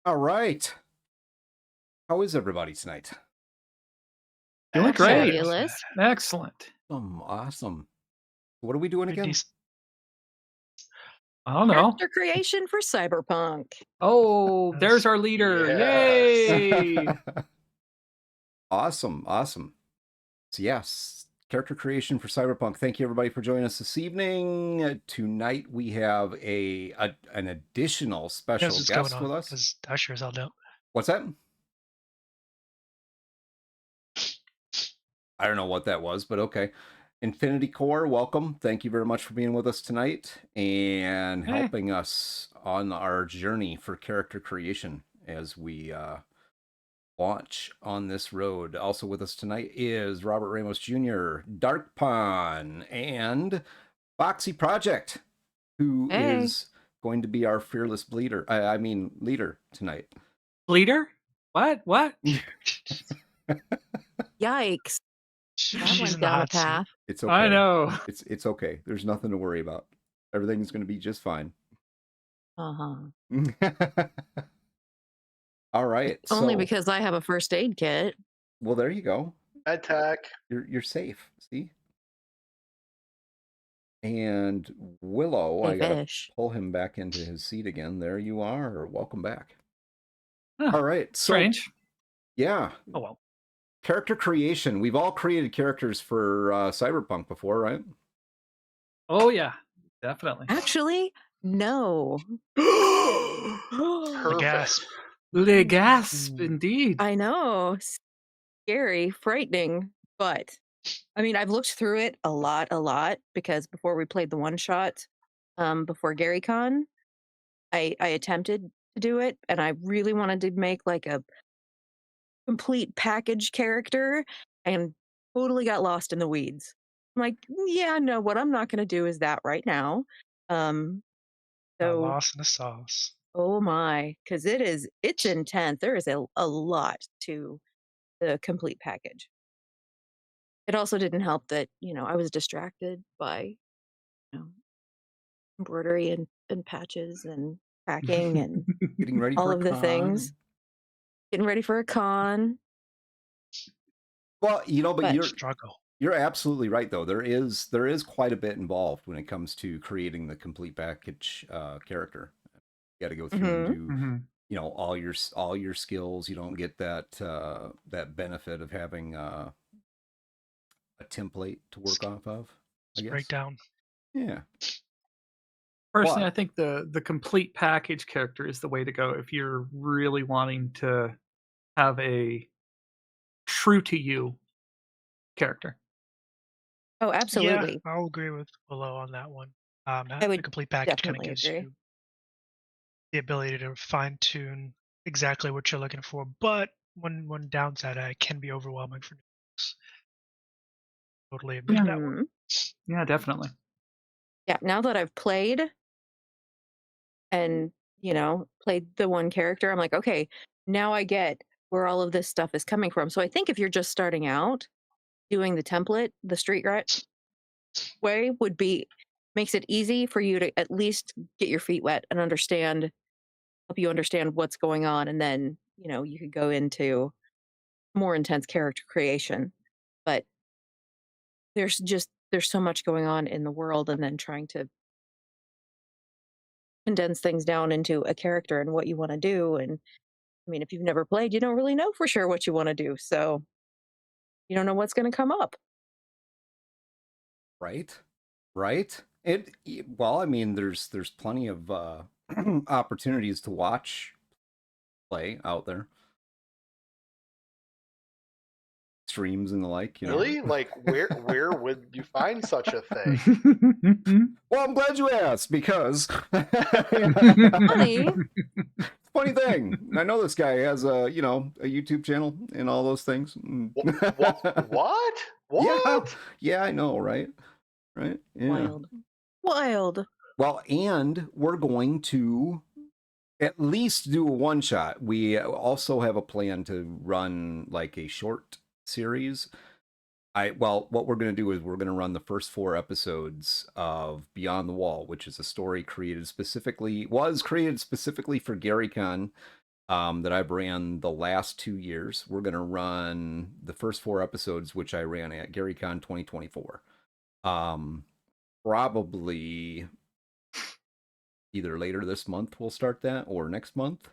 All right. How is everybody tonight? Doing great. Fabulous. Excellent. Awesome. What are we doing again? I don't know. Character creation for Cyberpunk. Oh, there's our leader. Yes. Yay. Awesome. So yes, character creation for Cyberpunk. Thank you everybody for joining us this evening. Tonight we have an additional special Guess what's guest going on? with us. Because I sure as hell don't. What's that? I don't know what that was, but okay. Infinity Core, welcome. Thank you very much for being with us tonight and Hey. helping us on our journey for character creation as we launch on this road. Also with us tonight is Robert Ramos Jr., Dark Pond, and Foxy Project, who is going to be our fearless leader tonight. Leader? What? Yikes. That She's went in the down a hot seat. path. It's okay. I know. It's okay. There's nothing to worry about. Everything's going to be just fine. Uh-huh. All right. Only because I have a first aid kit. Well, there you go. Attack. You're safe. See. And Willow, I gotta pull him back into his seat again. There you are. Welcome back. Huh. All right. So, strange. Yeah. Oh well. Character creation. We've all created characters for Cyberpunk before, right? Oh yeah, definitely. Actually, no. The gasp. The gasp, indeed. I know. Scary, frightening, but I mean, I've looked through it a lot, because before we played the one shot, before GaryCon, I attempted to do it, and I really wanted to make like a complete package character, and totally got lost in the weeds. I'm like, yeah, no, what I'm not going to do is that right now. Got So lost in the sauce. oh my, because it's intense. There is a lot to the complete package. It also didn't help that, I was distracted by, embroidery and patches and packing and Getting ready all for of a the con. things. Getting ready for a con. Well, but struggle. You're absolutely right, though. There is quite a bit involved when it comes to creating the complete package character. You got to go through and do, all your skills. You don't get that benefit of having a template to work off of. I guess. Breakdown. Yeah. Personally, I think the complete package character is the way to go if you're really wanting to have a true to you character. Oh, absolutely. Yeah, I'll agree with Willow on that one. I would the complete package kind of definitely gives agree. you the ability to fine tune exactly what you're looking for, but one downside, it can be overwhelming for newbies. Totally agree with that one. Yeah, definitely. Yeah, now that I've played and, played the one character, I'm like, okay, now I get where all of this stuff is coming from. So I think if you're just starting out, doing the template, the street rat way makes it easy for you to at least get your feet wet and help you understand what's going on. And then, you could go into more intense character creation. But there's so much going on in the world, and then trying to condense things down into a character and what you want to do. And I mean, if you've never played, you don't really know for sure what you want to do. So you don't know what's going to come up. Right. Right. Well, I mean, there's plenty of opportunities to watch play out there, streams and the like. Really? Like, where would you find such a thing? Well, I'm glad you asked because Funny. funny thing. I know this guy has a YouTube channel and all those things. What? Yeah, yeah, I know, right? Right? Yeah. Wild. Well, and we're going to at least do a one shot. We also have a plan to run like a short series. What we're going to do is we're going to run the first 4 episodes of Beyond the Wall, which is a story created specifically for GaryCon, that I've ran the last 2 years. We're going to run the first 4 episodes, which I ran at GaryCon 2024. Probably either later this month we'll start that, or next month.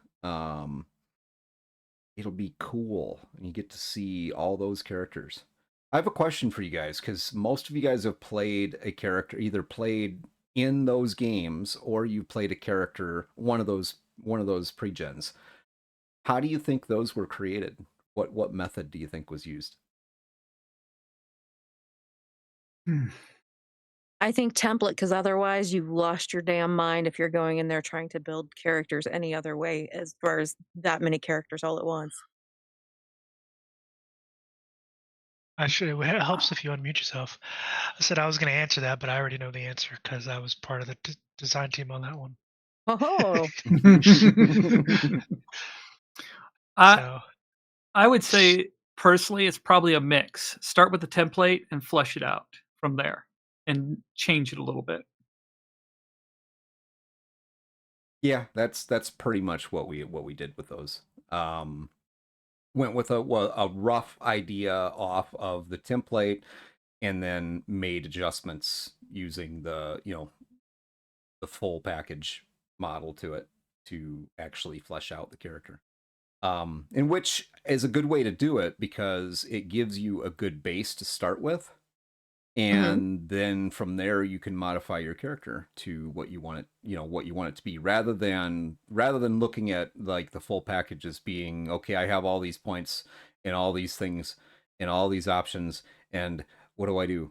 It'll be cool, and you get to see all those characters. I have a question for you guys, because most of you guys have played a character, either played in those games or you played a character, one of those pre-gens. How do you think those were created? What method do you think was used? I think template, because otherwise you've lost your damn mind if you're going in there trying to build characters any other way, as far as that many characters all at once. Actually, it helps if you unmute yourself. I said I was going to answer that, but I already know the answer because I was part of the design team on that one. Oh, I would say personally, it's probably a mix. Start with the template and flesh it out from there, and change it a little bit. Yeah, that's pretty much what we did with those. Went with a rough idea off of the template, and then made adjustments using the full package model to it to actually flesh out the character. In which is a good way to do it because it gives you a good base to start with, and then from there you can modify your character to what you want it to be, rather than looking at like the full package as being, okay, I have all these points and all these things and all these options, and what do I do?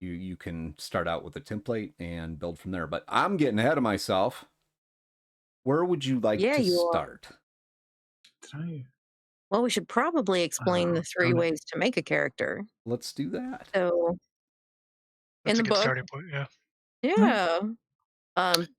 You can start out with a template and build from there. But I'm getting ahead of myself. Where would you like to start? Well, we should probably explain the 3 ways to make a character. Let's do that. So, That's in a the good book, starting point. Yeah.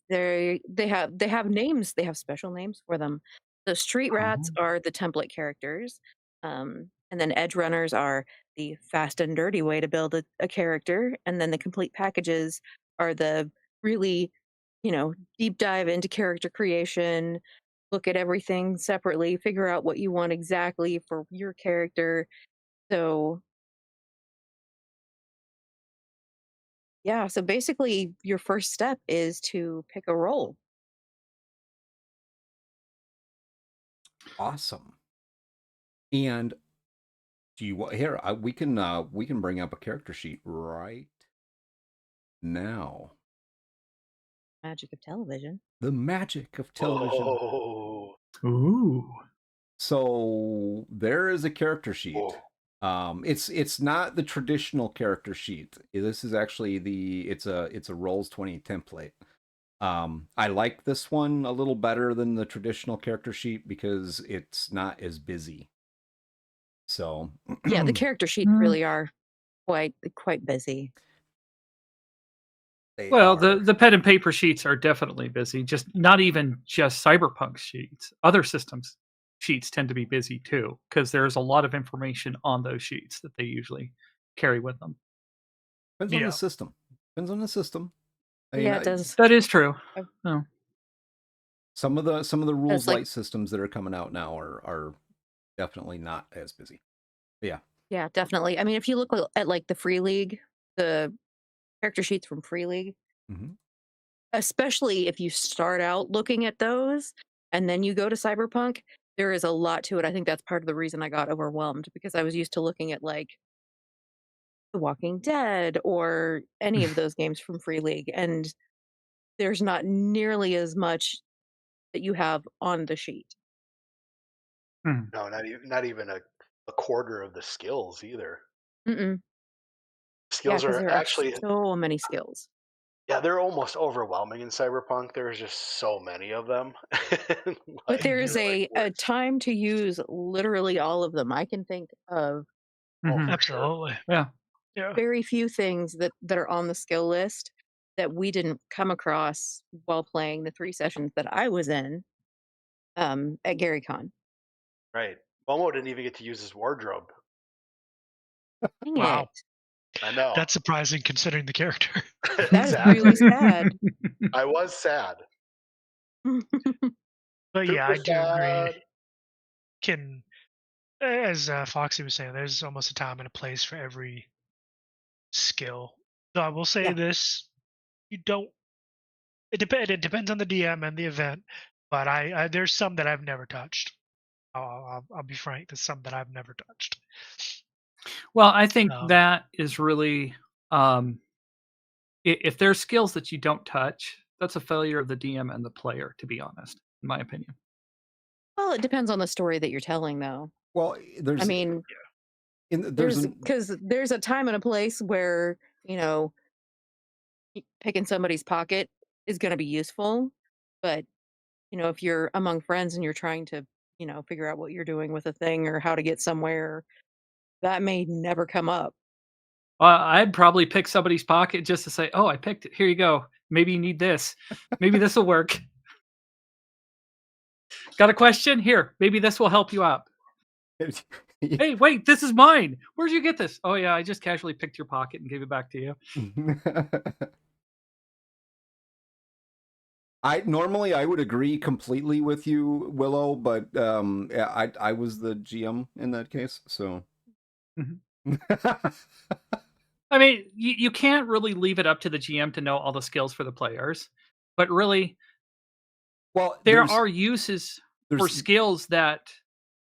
yeah, they have names. They have special names for them. The street rats are the template characters, and then edge runners are the fast and dirty way to build a character, and then the complete packages are the really, deep dive into character creation, look at everything separately, figure out what you want exactly for your character. So, yeah, so basically your first step is to pick a role. Awesome. And do you want here? We can bring up a character sheet right now. Magic of television. The magic of television. Oh. Ooh. So there is a character sheet. It's not the traditional character sheet. This is actually it's a Rolls20 template. I like this one a little better than the traditional character sheet because it's not as busy. So yeah, the character sheets really are quite busy. The pen and paper sheets are definitely busy. Not even just Cyberpunk sheets. Other systems sheets tend to be busy too, because there's a lot of information on those sheets that they usually carry with them. Depends on the system. Depends on the system. Yeah, it does. That is true. Oh. Some of the rules light systems that are coming out now are definitely not as busy. But yeah. Yeah, definitely. I mean, if you look at like the Free League, the character sheets from Free League, especially if you start out looking at those and then you go to Cyberpunk, there is a lot to it. I think that's part of the reason I got overwhelmed because I was used to looking at like The Walking Dead or any of those games from Free League, and there's not nearly as much that you have on the sheet. Hmm. No, not even a quarter of the skills either. Mm-mm. Yeah, Skills because are there are actually, so many skills. yeah, they're almost overwhelming in Cyberpunk. There's just so many of them. But Like there is you're like, a where's time to use literally all of them. I can think of oh Mhm. for sure. Absolutely. Yeah. Yeah. very few things that are on the skill list that we didn't come across while playing the 3 sessions that I was in, at GaryCon. Right. Momo didn't even get to use his wardrobe. Dang Wow. it. I know. That's surprising considering the character. That is really Exactly. sad. I was sad. But yeah, Super I do agree. sad. Can as Foxy was saying, there's almost a time and a place for every skill. So I will say Yeah. this: you don't. It depends on the DM and the event, but I there's some that I've never touched. I'll be frank. There's some that I've never touched. Well, I think Um, that is really, um, if there's skills that you don't touch, that's a failure of the DM and the player, to be honest, in my opinion. Well, it depends on the story that you're telling, though. Well, I mean, there's an there's a time and a place where, you know, picking somebody's pocket is gonna be useful, but, you know, if you're among friends and you're trying to, you know, figure out what you're doing with a thing or how to get somewhere, that may never come up. I'd probably pick somebody's pocket just to say, "Oh, I picked it. Here you go. Maybe you need this. Maybe this will work. Got a question? Here, maybe this will help you out." Hey, wait, this is mine. Where'd you get this? Oh yeah, I just casually picked your pocket and gave it back to you. I would agree completely with you, Willow, but yeah, I was the GM in that case, so. Mhm. I mean, you can't really leave it up to the GM to know all the skills for the players, but really, Well, there are uses for there's skills that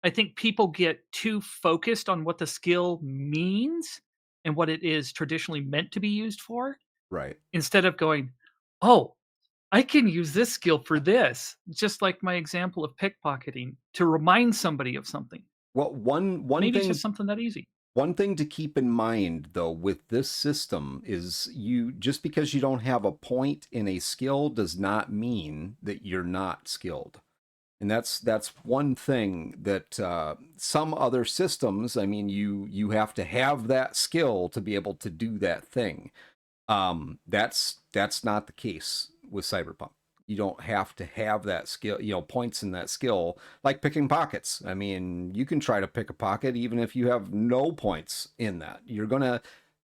I think people get too focused on what the skill means and what it is traditionally meant to be used for, right. instead of going, "Oh, I can use this skill for this." Just like my example of pickpocketing to remind somebody of something. Well, Maybe it's just something that easy. one thing to keep in mind though with this system is you just because you don't have a point in a skill does not mean that you're not skilled. And that's one thing that some other systems, I mean, you have to have that skill to be able to do that thing. That's not the case with Cyberpunk. You don't have to have that skill, points in that skill, like picking pockets. I mean, you can try to pick a pocket even if you have no points in that.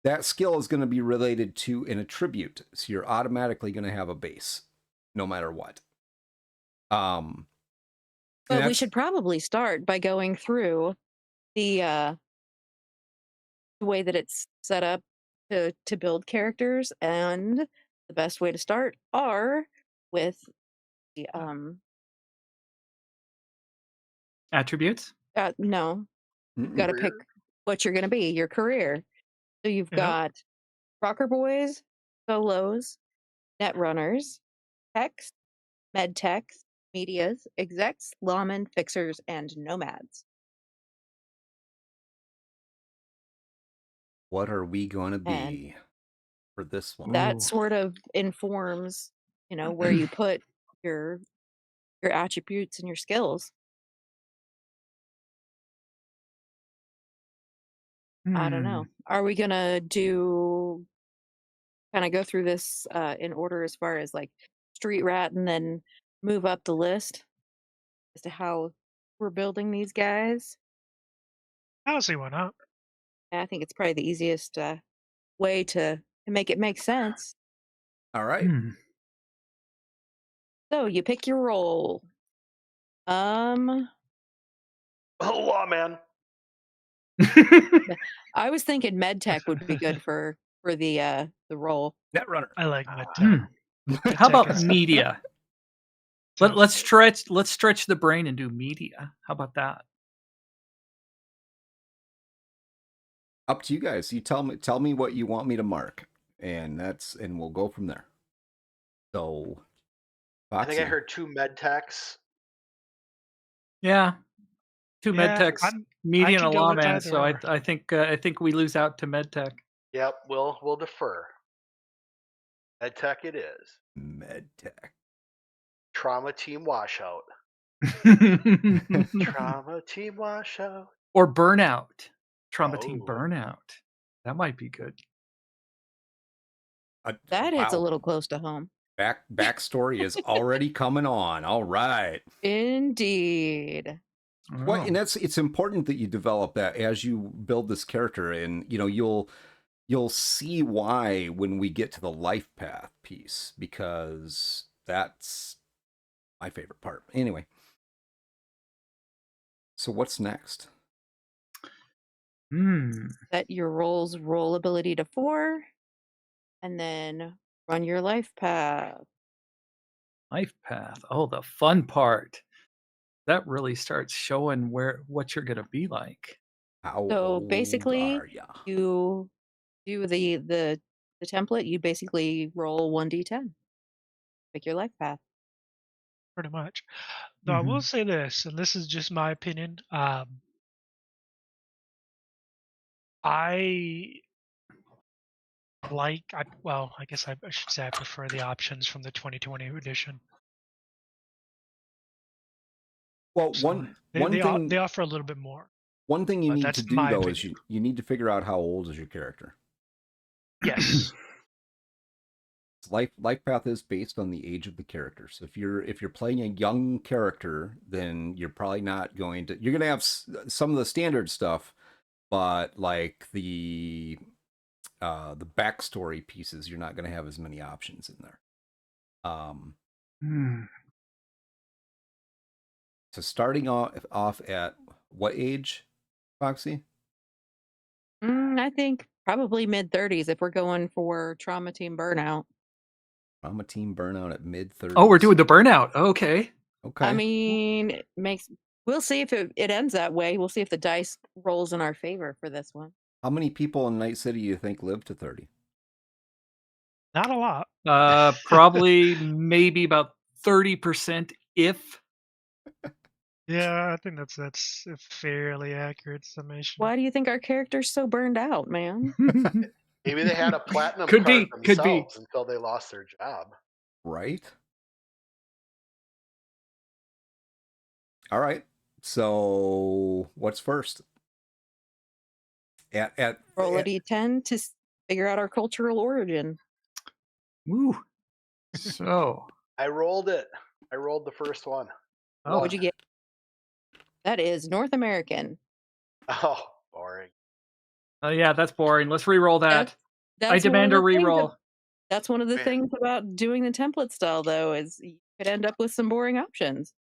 That skill is gonna be related to an attribute, so you're automatically gonna have a base, no matter what. Um, and But we that's should probably start by going through the way that it's set up to build characters, and the best way to start are with the Attributes? no, you've got to mm-mm. pick career. what you're going to be, your career. So you've yeah. got rocker boys, solos, net runners, techs, med techs, medias, execs, lawmen, fixers, and nomads. What are we gonna And be for this one? that Ooh. sort of informs, you know, where you put your your attributes and your skills. I don't Hmm. know. Are we gonna do kind of go through this in order as far as like street rat and then move up the list as to how we're building these guys? Honestly, why not? I think it's probably the easiest way to make it make sense. All right. Hmm. So you pick your role. Um, Oh, lawman. I was thinking med tech would be good for the role. Netrunner. I like med tech. Hmm. How about Seconds. media? Let's stretch the brain and do media. How about that? Up to you guys. You tell me what you want me to mark, and we'll go from there. So, I think I Foxy. heard 2 med techs. Yeah, 2 med Yeah, techs, I media and a can go with lawman. either So or. I think we lose out to med tech. Yep, we'll defer. Med tech it is. Med tech. Trauma team washout. Trauma team washout. Or burnout. Trauma team Oh. burnout. That might be good. That hits a Wow. little close to home. Backstory is already coming on. All right. Indeed. Well, and Oh. it's important that you develop that as you build this character, and you'll see why when we get to the life path piece, because that's my favorite part. Anyway, so what's next? Set your roll ability to 4, and then run your life path. Life path. Oh, the fun part. That really starts showing what you're gonna be like. How So old basically, are ya? you do the template. You basically roll 1d10. Pick your life path. Pretty much. Though I will Mhm. say this, and this is just my opinion. I I guess I should say I prefer the options from the 2020 edition. Well, So one thing they offer a little bit more. one thing you But need to that's do my though is opinion. you need to figure out how old is your character. Yes. Life path is based on the age of the character. So if you're playing a young character, then you're probably not going to. You're going to have some of the standard stuff, but like the backstory pieces, you're not going to have as many options in there. So starting off at what age, Foxy? I think probably mid-30s if we're going for trauma team burnout. I'm a team burnout at mid-30s. Oh, we're doing the burnout. Okay. Okay. I mean, it makes. We'll see if it ends that way. We'll see if the dice rolls in our favor for this one. How many people in Night City do you think live to 30? Not a lot. Probably maybe about 30% if. Yeah, I think that's a fairly accurate summation. Why do you think our character's so burned out, man? Maybe they had a platinum Could card be, could be. themselves until they lost their job. Right? All right. So what's first? Roll a d10 to figure out our cultural origin. Ooh. So. I rolled it. I rolled the first one. Oh. What'd you get? That is North American. Oh, boring. Oh yeah, that's boring. Let's re-roll that. I demand a re-roll. That's one of the things about doing the template style, though, is you could end up with some boring options.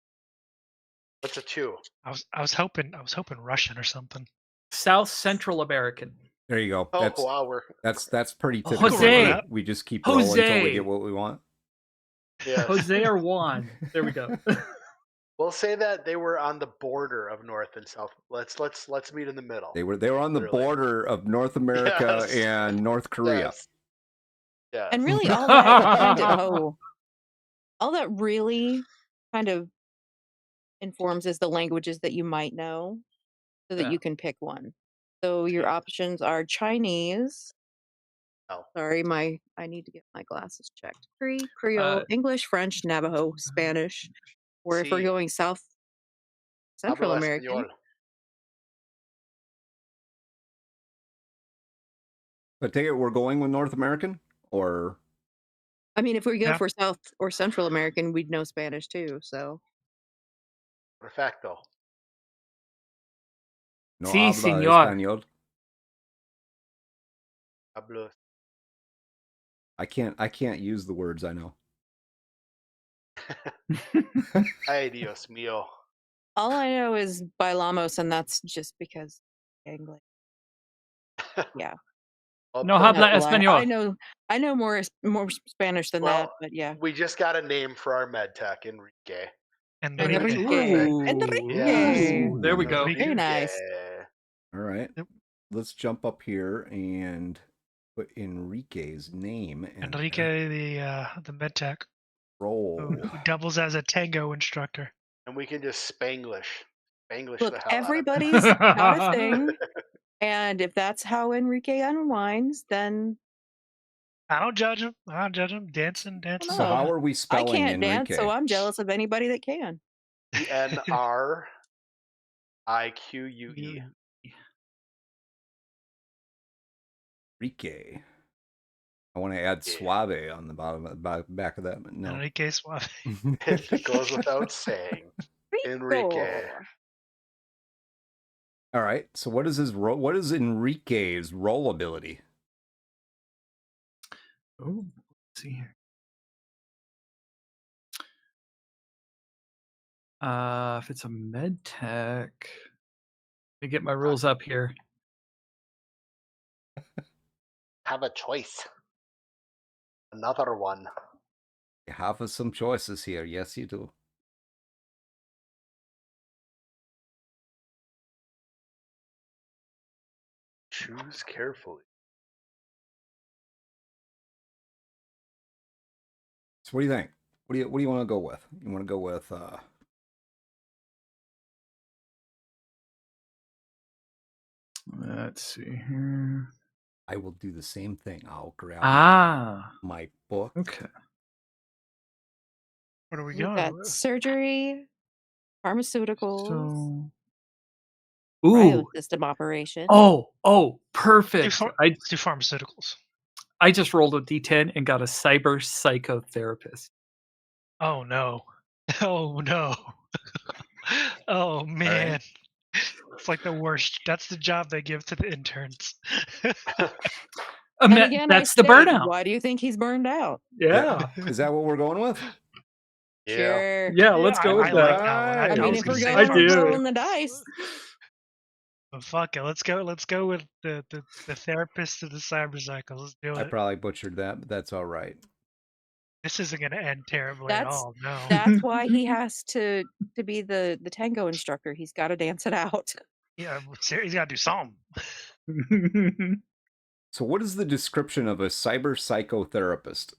What's a 2? I was hoping Russian or something. South Central American. There you go. Oh wow, that's pretty typical. Jose. We just keep rolling until we get what we want. Yes. Jose or Juan. There we go. We'll say that they were on the border of North and South. Let's meet in the middle. They were on the border of North America and North Korea. Yes. And really, all that really kind of informs is the languages that you might know, so that you can pick one. So your options are Chinese. Oh. Sorry, I need to get my glasses checked. Creole, English, French, Navajo, Spanish. Or if we're going South Central American. But take it we're going with North American, or I mean, if we go for South or Central American, we'd know Spanish too. So. Perfecto. No Sí, habla señor. español. Hablo. I can't use the words I know. Ay, Dios mío. All I know is Bailamos, and that's just because English. Yeah. No I habla have to lie. español. I know more Spanish than that, Well, but yeah. we just got a name for our med tech, Enrique. Enrique. Enrique. Yes. Enrique. Ooh, there we go. Enrique. Very nice. All right. Yep. Let's jump up here and put Enrique's name in there. Enrique, the med tech, Roll. who doubles as a tango instructor. And we can just Spanglish the Look, hell out of it. everybody's got a thing, and if that's how Enrique unwinds, then I don't judge him. Dancing. So how are we I spelling can't dance, Enrique? so I'm jealous of anybody that can. ENRIQUE. Enrique. I want to add suave on the bottom, back of that, but no. Enrique Suave. It goes without saying. Enrique. All right. So what is what is Enrique's roll ability? Oh, let's see here. If it's a med tech, let me get my rules up here. Have a choice. Another one. You have some choices here. Yes, you do. Choose carefully. So what do you think? What do you want to go with? You want to go with Let's see here. I will do the same thing. I'll grab my book. Okay. What are we We've going got with? surgery, pharmaceuticals, So, biosystem operation. Oh, perfect. Let's do pharmaceuticals. I just rolled a D10 and got a cyber psychotherapist. Oh no. Oh no. Oh man. Right. It's like the worst. That's the job they give to the interns. And again, that's the burnout. Why do you think he's burned out? Yeah. Is that what we're going with? Sure. Yeah, let's go with I that. like that one. I mean, was if gonna we're say going, we're do. rolling the dice. But fuck it. Let's go with the therapist of the cybercycle. Let's do I it. probably butchered that, but that's all right. This isn't gonna end terribly at all. No. That's why he has to be the tango instructor. He's got to dance it out. Yeah, he's gotta do something. So what is the description of a cyber psychotherapist?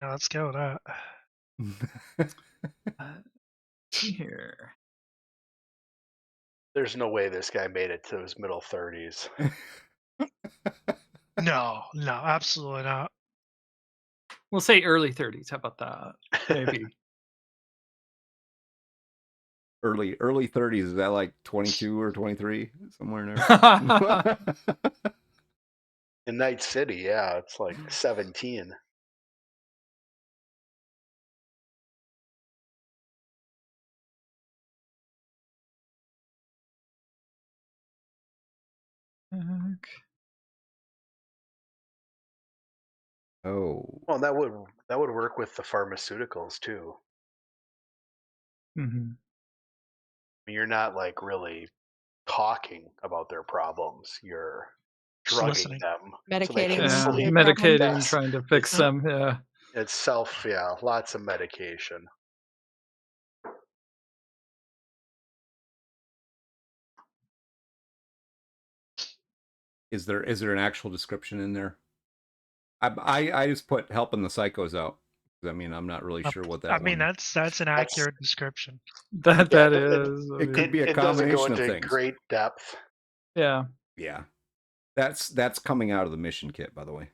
Yeah, let's go with that. Here. There's no way this guy made it to his middle 30s. No, absolutely not. We'll say early 30s. How about that? Maybe. Early 30s. Is that like 22 or 23? Somewhere in there? In Night City, yeah, it's like 17. Oh. Well, that would work with the pharmaceuticals too. Mm-hmm. You're not like really talking about their problems. You're drugging them. Medicating them. them. Sleep. Medicating, Yes. trying to fix them. Yeah. It's lots of medication. Is there an actual description in there? I just put helping the psychos out. I mean, I'm not really sure what that. I mean, that's an accurate description. That is. It could be a it doesn't go combination of into things. great depth. Yeah. Yeah. That's coming out of the mission kit, by the way.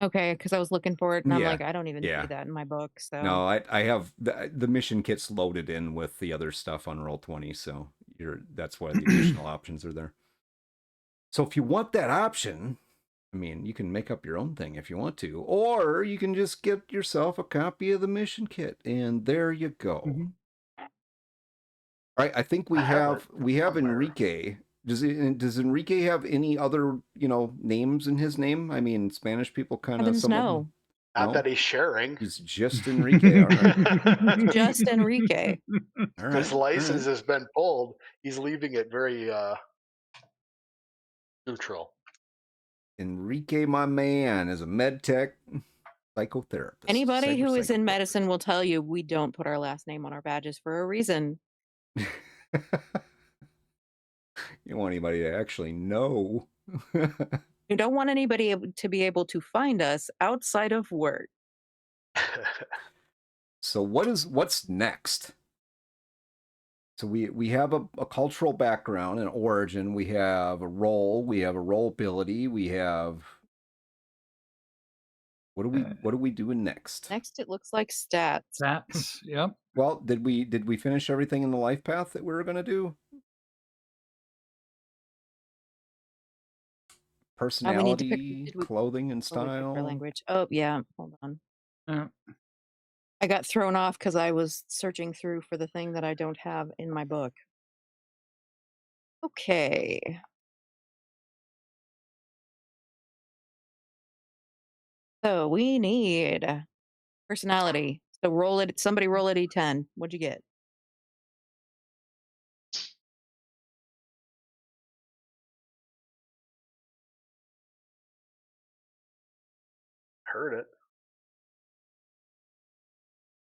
Okay, because I was looking for it, and I'm Yeah. like, I don't even see that in my book. So No, I have the mission kit's loaded in with the other stuff on Roll20, so that's why the additional options are there. So if you want that option, I mean, you can make up your own thing if you want to, or you can just get yourself a copy of the mission kit, and there you go. Mm-hmm. All right, I think we have Enrique. Does Enrique have any other names in his name? I mean, Spanish people kind of no. Not that he's sharing. He's just Enrique. All right. Just Enrique. All right. His license has been pulled. He's leaving it very neutral. Enrique, my man, is a med tech psychotherapist. Anybody who is in Cyberpsychotherapist. medicine will tell you we don't put our last name on our badges for a reason. You don't want anybody to actually know. You don't want anybody to be able to find us outside of work. So what's next? So we have a cultural background, an origin, we have a role, we have a role ability, we have what are we doing next? Next, it looks like stats. Stats. Yep. Well, did we finish everything in the life path that we were gonna do? Personality, clothing, and style. Language. Oh yeah, hold on. Yeah. I got thrown off because I was searching through for the thing that I don't have in my book. Okay. So we need personality. So roll it. Somebody roll a d10. What'd you get? Heard it.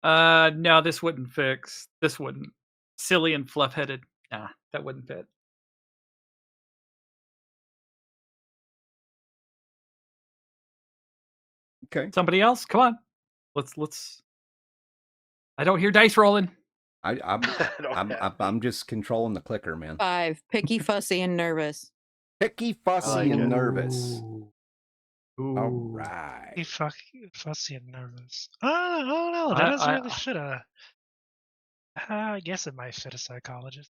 No, this wouldn't fix. This wouldn't. Silly and fluff-headed. Nah, that wouldn't fit. Okay. Somebody else? Come on. Let's. I don't hear dice rolling. I'm just controlling the clicker, man. 5. Picky, fussy, and nervous. Picky, fussy, and nervous. Ooh. All right. Fussy and nervous. I don't know. That doesn't really fit a. I guess it might fit a psychologist.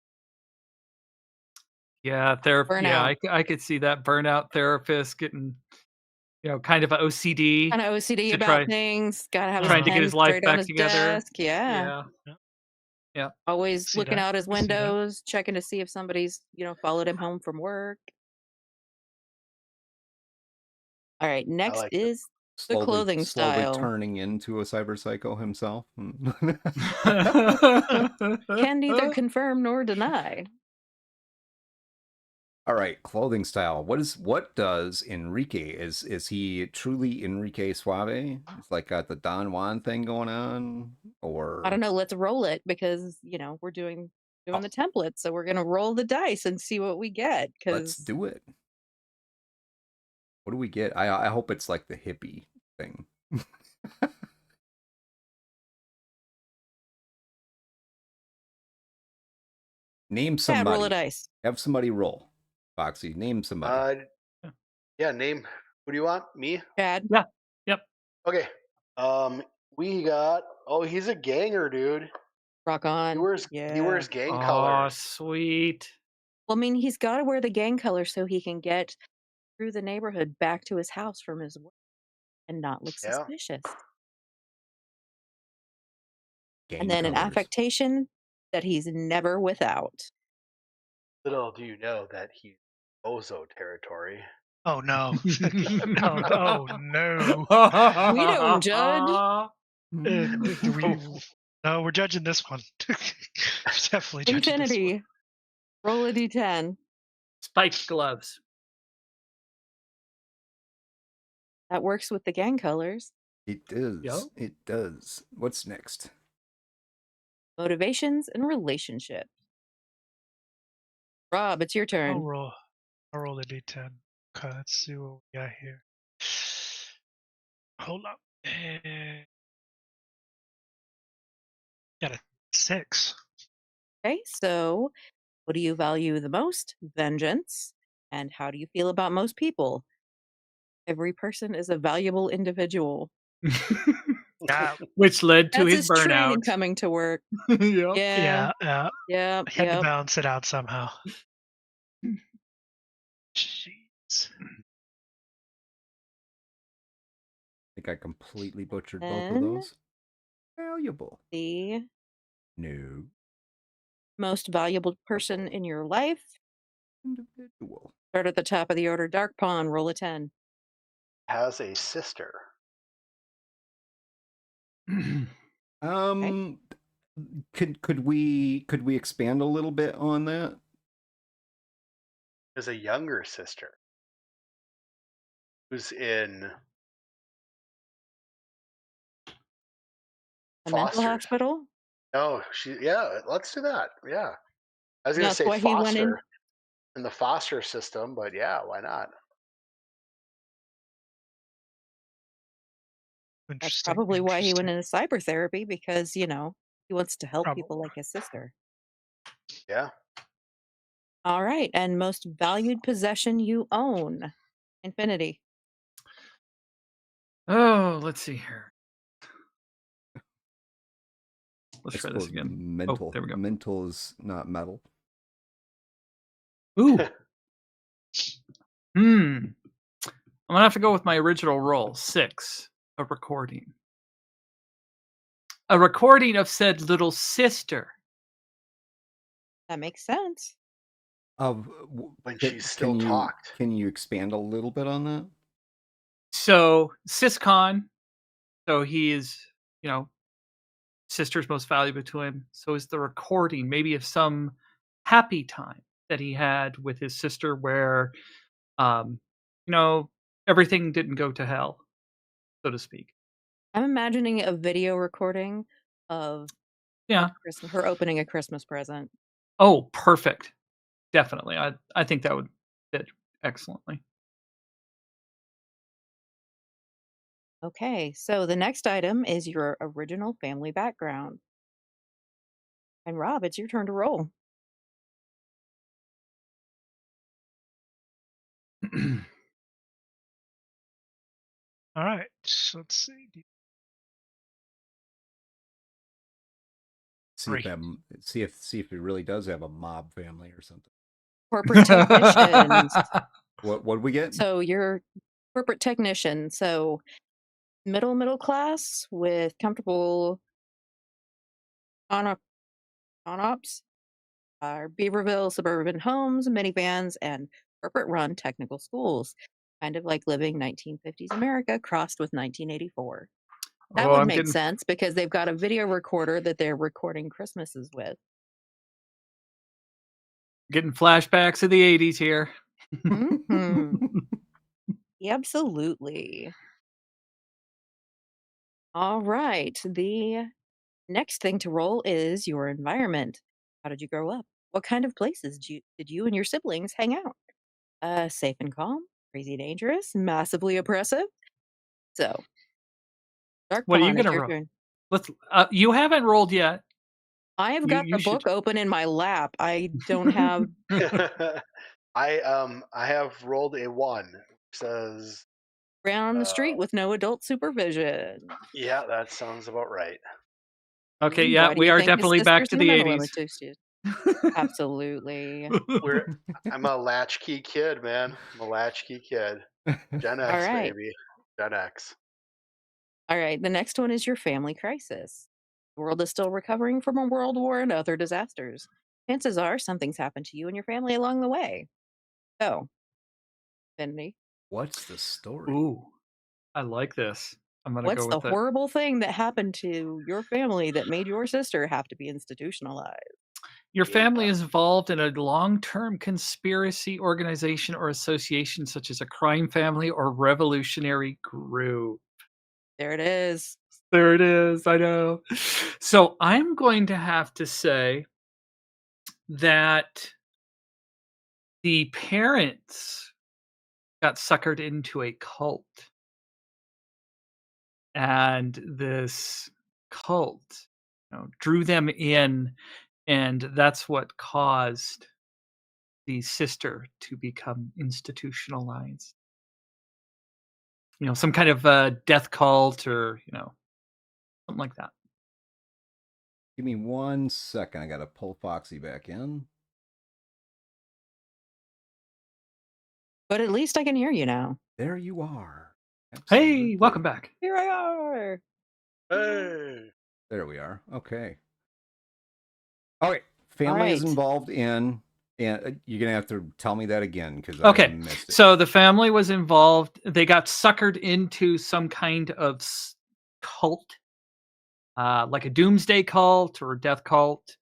Yeah, therapy. Yeah, I could see that burnout therapist getting, kind of a OCD. Kind of OCD about things. Gotta have trying to get his life back together. Desk. Yeah. Always looking out his windows, checking to see if somebody's, followed him home from work. All right, next is the clothing style. Slowly turning into a cyber psycho himself. Can neither confirm nor deny. All right, clothing style. What does Enrique is he truly Enrique Suave? It's like got the Don Juan thing going on, or I don't know. Let's roll it because we're doing the template, so we're gonna roll the dice and see what we get. Let's do it. What do we get? I hope it's like the hippie thing. Name somebody. Roll a dice. Have somebody roll. Foxy, name somebody. Yeah, name. Who do you want? Me? Chad? Yeah. Yep. Okay. We got. Oh, he's a ganger, dude. Rock on. He wears gang colors. Oh, sweet. Well, I mean, he's got to wear the gang colors so he can get through the neighborhood back to his house from his work and not look suspicious. Gang and then colors. An affectation that he's never without. Little do you know that he's Ozo territory. Oh no! No! Oh no! We don't judge. No, we're judging this one. Definitely judging Infinity. This one. Roll a d10. Spiked gloves. That works with the gang colors. It does. Yep. It does. What's next? Motivations and relationships. Rob, it's your turn. I'll roll a d10. Okay, let's see what we got here. Hold up. Got a 6. Okay, so what do you value the most? Vengeance. And how do you feel about most people? Every person is a valuable individual. Which led to his burnout. Training coming to work. Yep. Yeah. I had to balance it out somehow. Jeez. I think I completely butchered both of those. Valuable. The No. most valuable person in your life. Individual. Start at the top of the order. Dark Pawn, roll a 10. Has a sister. Could we expand a little bit on that? Has a younger sister. who's in A mental Foster's. hospital? No, let's do that. Yeah. I was going to That's say why he went in. foster in the foster system, but yeah, why not? That's Interesting. probably why he went Interesting. into cyber therapy because, he wants to help people Probably. like his sister. Yeah. All right. And most valued possession you own. Infinity. Oh, let's see here. Let's I try this suppose again. mental. Oh, there we go. Mental is not metal. Ooh. I'm gonna have to go with my original roll. 6. A recording. A recording of said little sister. That makes sense. Of When she still can you talked. can you expand a little bit on that? So Siscon, so he is, sister's most valuable to him. So is the recording, maybe of some happy time that he had with his sister where um, everything didn't go to hell, so to speak. I'm imagining a video recording of Yeah. her opening a Christmas present. Oh, perfect. Definitely. I think that would fit excellently. Okay, so the next item is your original family background. And Rob, it's your turn to roll. All right. So let's see. See if 3. see if it really does have a mob family or something. Corporate technicians. What did we get? So you're corporate technician. So middle class with comfortable on-ops are Beaverville suburban homes, minivans, and corporate-run technical schools. Kind of like living 1950s America crossed with 1984. That Oh, would I'm make getting sense because they've got a video recorder that they're recording Christmases with. flashbacks of the 80s here. Hmm. Absolutely. All right. The next thing to roll is your environment. How did you grow up? What kind of places did you and your siblings hang out? Safe and calm, crazy dangerous, massively oppressive. So, Dark What are you Pawn, it's gonna your roll? turn. You haven't rolled yet. I have got You the should. book open in my lap. I don't have I have rolled a 1. It says ran on the street with no adult supervision. yeah, that sounds about right. Okay, yeah, Why do we you are think his definitely back sister's to in a the mental 80s. institution? Absolutely. I'm a latchkey kid, man. I'm a latchkey kid. Gen All X, right. baby. Gen X. All right. The next one is your family crisis. The world is still recovering from a world war and other disasters. Chances are something's happened to you and your family along the way. So, Finley, What's the story? Ooh, I like this. I'm gonna what's go the with it. horrible thing that happened to your family that made your sister have to be institutionalized? Your Yeah. family is involved in a long-term conspiracy organization or association, such as a crime family or revolutionary group. There it is. There it is. I know. So I'm going to have to say that the parents got suckered into a cult. And this cult, drew them in, and that's what caused the sister to become institutionalized. Some kind of death cult or, something like that. Give me 1 second. I gotta pull Foxy back in. But at least I can hear you now. There you are. Hey, welcome Absolutely. back. Here I are. Hey. There we are. Okay. All right. Family is right. involved in, and you're gonna have to tell me that again because I Okay, missed it. so the family was involved. They got suckered into some kind of cult, like a doomsday cult or a death cult.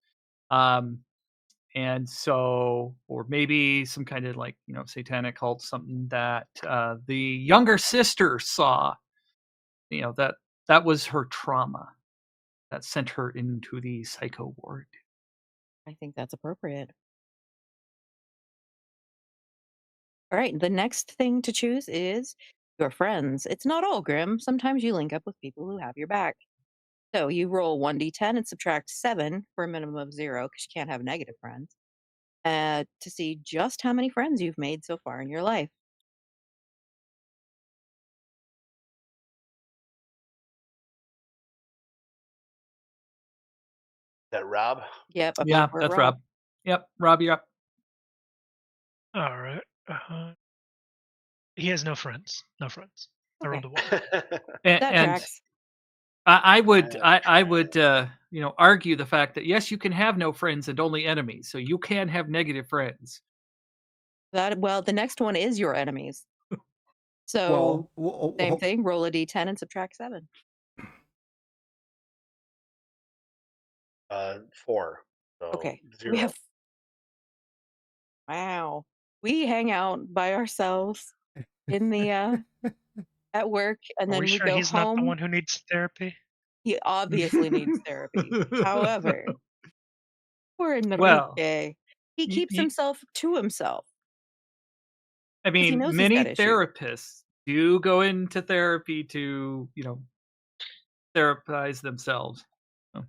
And so, or maybe some kind of like, satanic cult, something that the younger sister saw, that was her trauma that sent her into the psycho ward. I think that's appropriate. All right, the next thing to choose is your friends. It's not all grim. Sometimes you link up with people who have your back. So you roll 1d10 and subtract 7 for a minimum of 0 because you can't have negative friends to see just how many friends you've made so far in your life. That Rob? Yep, Yeah, above where that's Rob. Rob. Yep, Rob, you're up. All right. He has no friends. No friends. I rolled a 1. And, That and tracks. I would, That I would, argue the fact that yes, you can have no friends and only enemies, so you can have negative friends. Well, the next one is your enemies. So same thing, roll a d10 and subtract 7. 4. So Okay. 0. We have Wow. We hang out by ourselves in the at work, and Are we then we sure go he's not the home. one who needs therapy? He obviously needs therapy. However, poor Well, Enrique. He y- keeps y- himself to himself I because he mean, knows he's got many issues. therapists do go into therapy to, therapize themselves. Oh.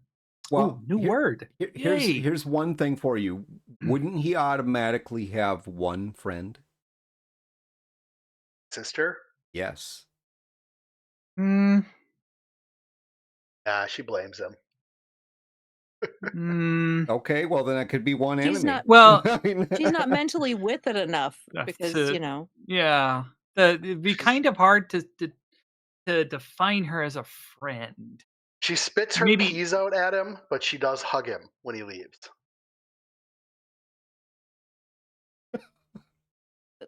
Well, Ooh, new word. Yay. here's one thing for you. Wouldn't he automatically have one friend? Sister? Yes. Mm, She blames him. Okay, well then it could be one She's enemy. not well, she's not mentally with it enough because, yeah, it'd be kind of hard to define her as a friend. She spits her Maybe peas out at him, but she does hug him when he leaves.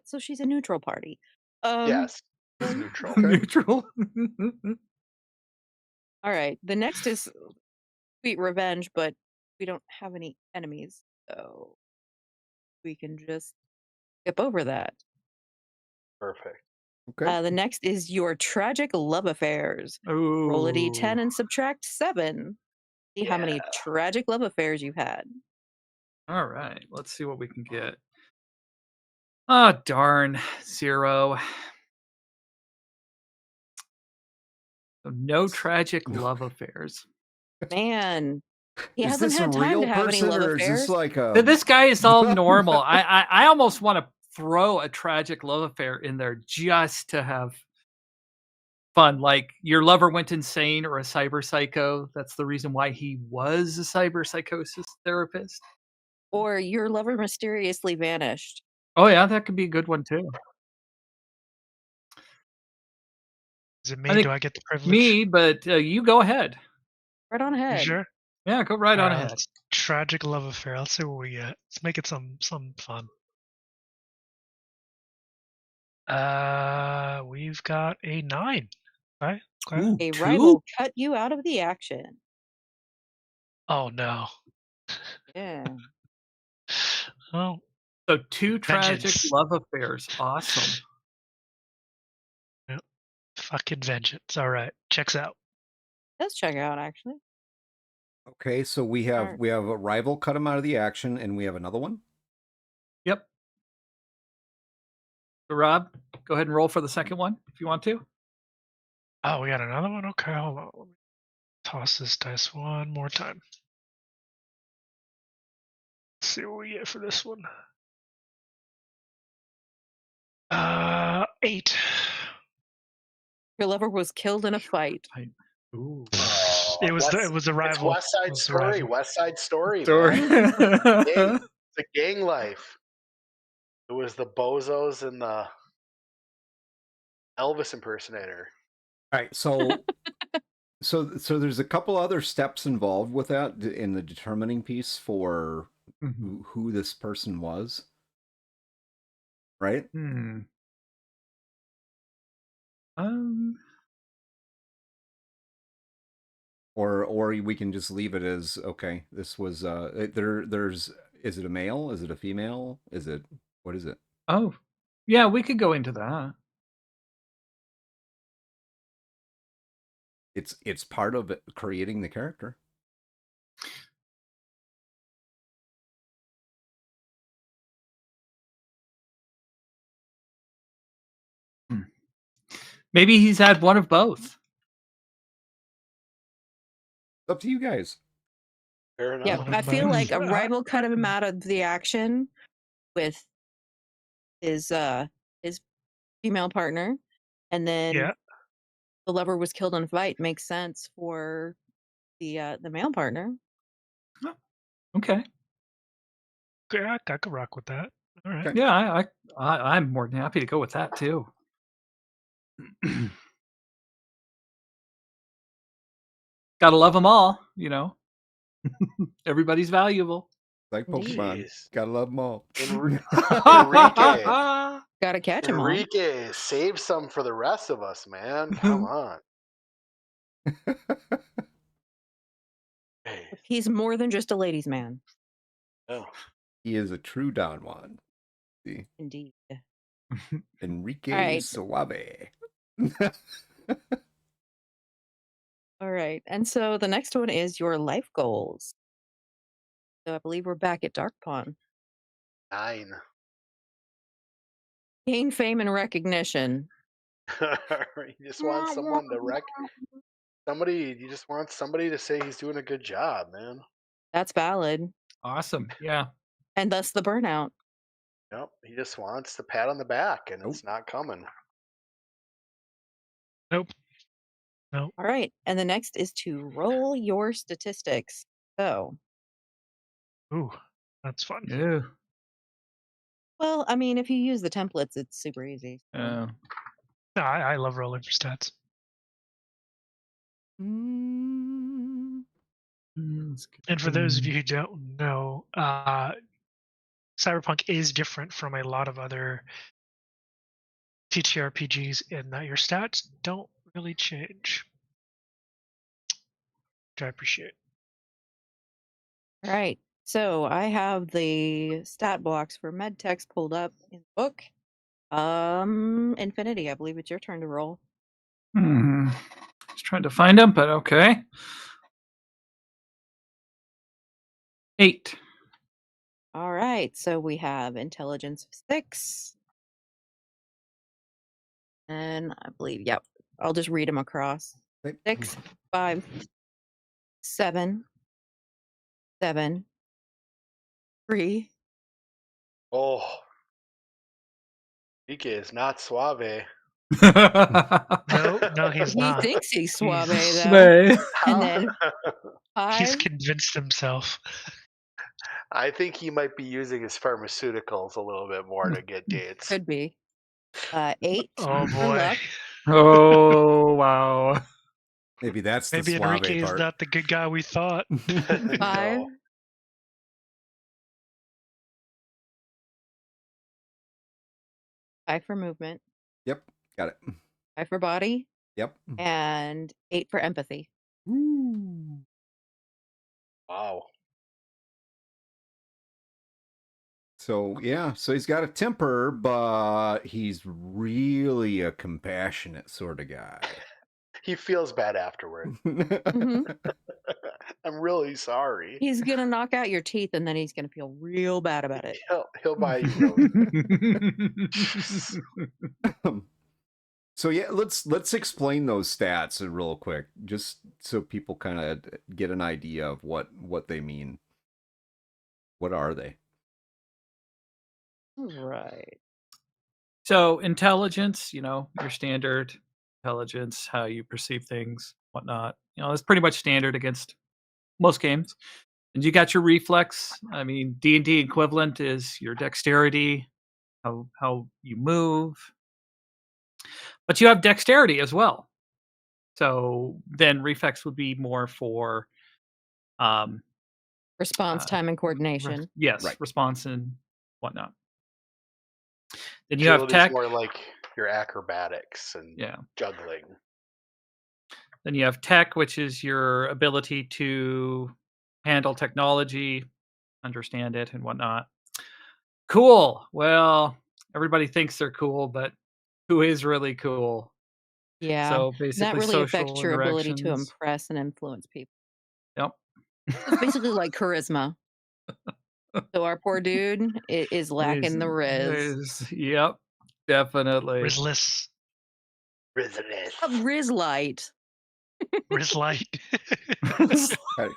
so she's a neutral party. Yes, she's neutral. neutral. All right. The next is sweet revenge, but we don't have any enemies, so we can just skip over that. Perfect. Okay. The next is your tragic love affairs. Ooh. Roll a d10 and subtract 7. See how many Yeah. tragic love affairs you've had. All right, let's see what we can get. Oh, darn. 0. So no tragic love affairs. Man, he Is hasn't this a had time real to have any person love or is this affairs. like a This guy is all normal. I almost want to throw a tragic love affair in there just to have fun. Like your lover went insane or a cyber psycho. That's the reason why he was a cyber psychosis therapist. Or your lover mysteriously vanished. Oh yeah, that could be a good one too. Is it I me? think Do I get the privilege? me, but you go ahead. Right on You ahead. sure? Yeah, go right All on right, ahead. let's- tragic love affair. Let's see what we get. Let's make it some fun. We've got a 9. Okay. Ooh, A 2? rival cut you out of the action. Oh no. Yeah. Oh, So 2 tragic vengeance. love affairs. Awesome. Yep. Fucking vengeance. All right, checks out. Let's check out actually. Okay, so we have Alright. a rival cut him out of the action and we have another one. Yep. So Rob, go ahead and roll for the second one if you want to. Oh, we got another one. Okay, hold on. Let me toss this dice one more time. Let's see what we get for this one. 8. Your lover was killed in a fight. Ooh. It was a rival. It's West Side Story. West Side Story, Story. man. It's a gang life. It was the bozos and the Elvis impersonator. All right, so so there's a couple other steps involved with that in the determining piece for who this person was. Right? Or we can just leave it as okay. This was there's Is it a male? Is it a female? What is it? Oh, yeah, we could go into that. It's part of creating the character. Maybe he's had one of both. It's up to you guys. Fair enough. Yeah, I feel like a rival cut him out of the action with his female partner, and then the lover was killed in a fight. Makes sense for the male partner. Oh, okay. Yeah, I could rock with that. All right. Okay. Yeah, I'm more than happy to go with that too. Gotta love them all, you know. Everybody's valuable. Like Pokemon. Jeez. Gotta love them all. Enrique, Gotta catch him all. Enrique, save some for the rest of us, man. Come on. Hey. He's more than just a ladies' man. Oh. He is a true Don Juan. See? Indeed. Enrique right. Suave. All right. And so the next one is your life goals. So I believe we're back at Dark Pond. 9. Gain fame and recognition. You just want someone to you just want somebody to say he's doing a good job, man. That's valid. Awesome. Yeah. And thus the burnout. Yep. He just wants the pat on the back, and it's not coming. Nope. All right. And the next is to roll your statistics. So. Ooh, that's fun. Yeah. Well, I mean, if you use the templates, it's super easy. So. No, I love rolling for stats. Mm. And for those of you who don't know, Cyberpunk is different from a lot of other TTRPGs in that your stats don't really change, which I appreciate. All right. So I have the stat blocks for medtechs pulled up in the book. Infinity, I believe it's your turn to roll. Just trying to find them, but okay. 8. All right. So we have intelligence of 6. And I believe, yep. I'll just read them across. 6, 5, 7, 7, 3. Oh. Enrique is not suave. No, he's not. He thinks he's suave, He's- though. And then He's 5. convinced himself. I think he might be using his pharmaceuticals a little bit more to get dates. Could be. 8. Oh for boy. luck. Oh, wow. Maybe that's the Maybe suave Enrique is part. not the good guy we thought. 5. No. 5 for movement. Yep, got it. 5 for body. Yep. And 8 for empathy. Ooh. Wow. So yeah, so he's got a temper, but he's really a compassionate sort of guy. He feels bad afterward. I'm really sorry. He's going to knock out your teeth and then he's going to feel real bad about it. He'll buy you roses. So yeah, let's explain those stats real quick, just so people kind of get an idea of what they mean. What are they? Right. So intelligence, your standard intelligence, how you perceive things, whatnot. It's pretty much standard against most games. And you got your reflex. I mean, D&D equivalent is your dexterity, how you move. But you have dexterity as well. So then reflex would be more for response time and coordination. Yes, right. Response and whatnot. Then you have tech. More like your acrobatics and juggling. Then you have tech, which is your ability to handle technology, understand it and whatnot. Cool. Well, everybody thinks they're cool, but who is really cool? Yeah. So And that basically really affects social your ability to interactions. impress and influence people. Yep. It's basically like charisma. So our poor dude is lacking the riz. Yep, definitely. Rizless. Riz light. Rizlight.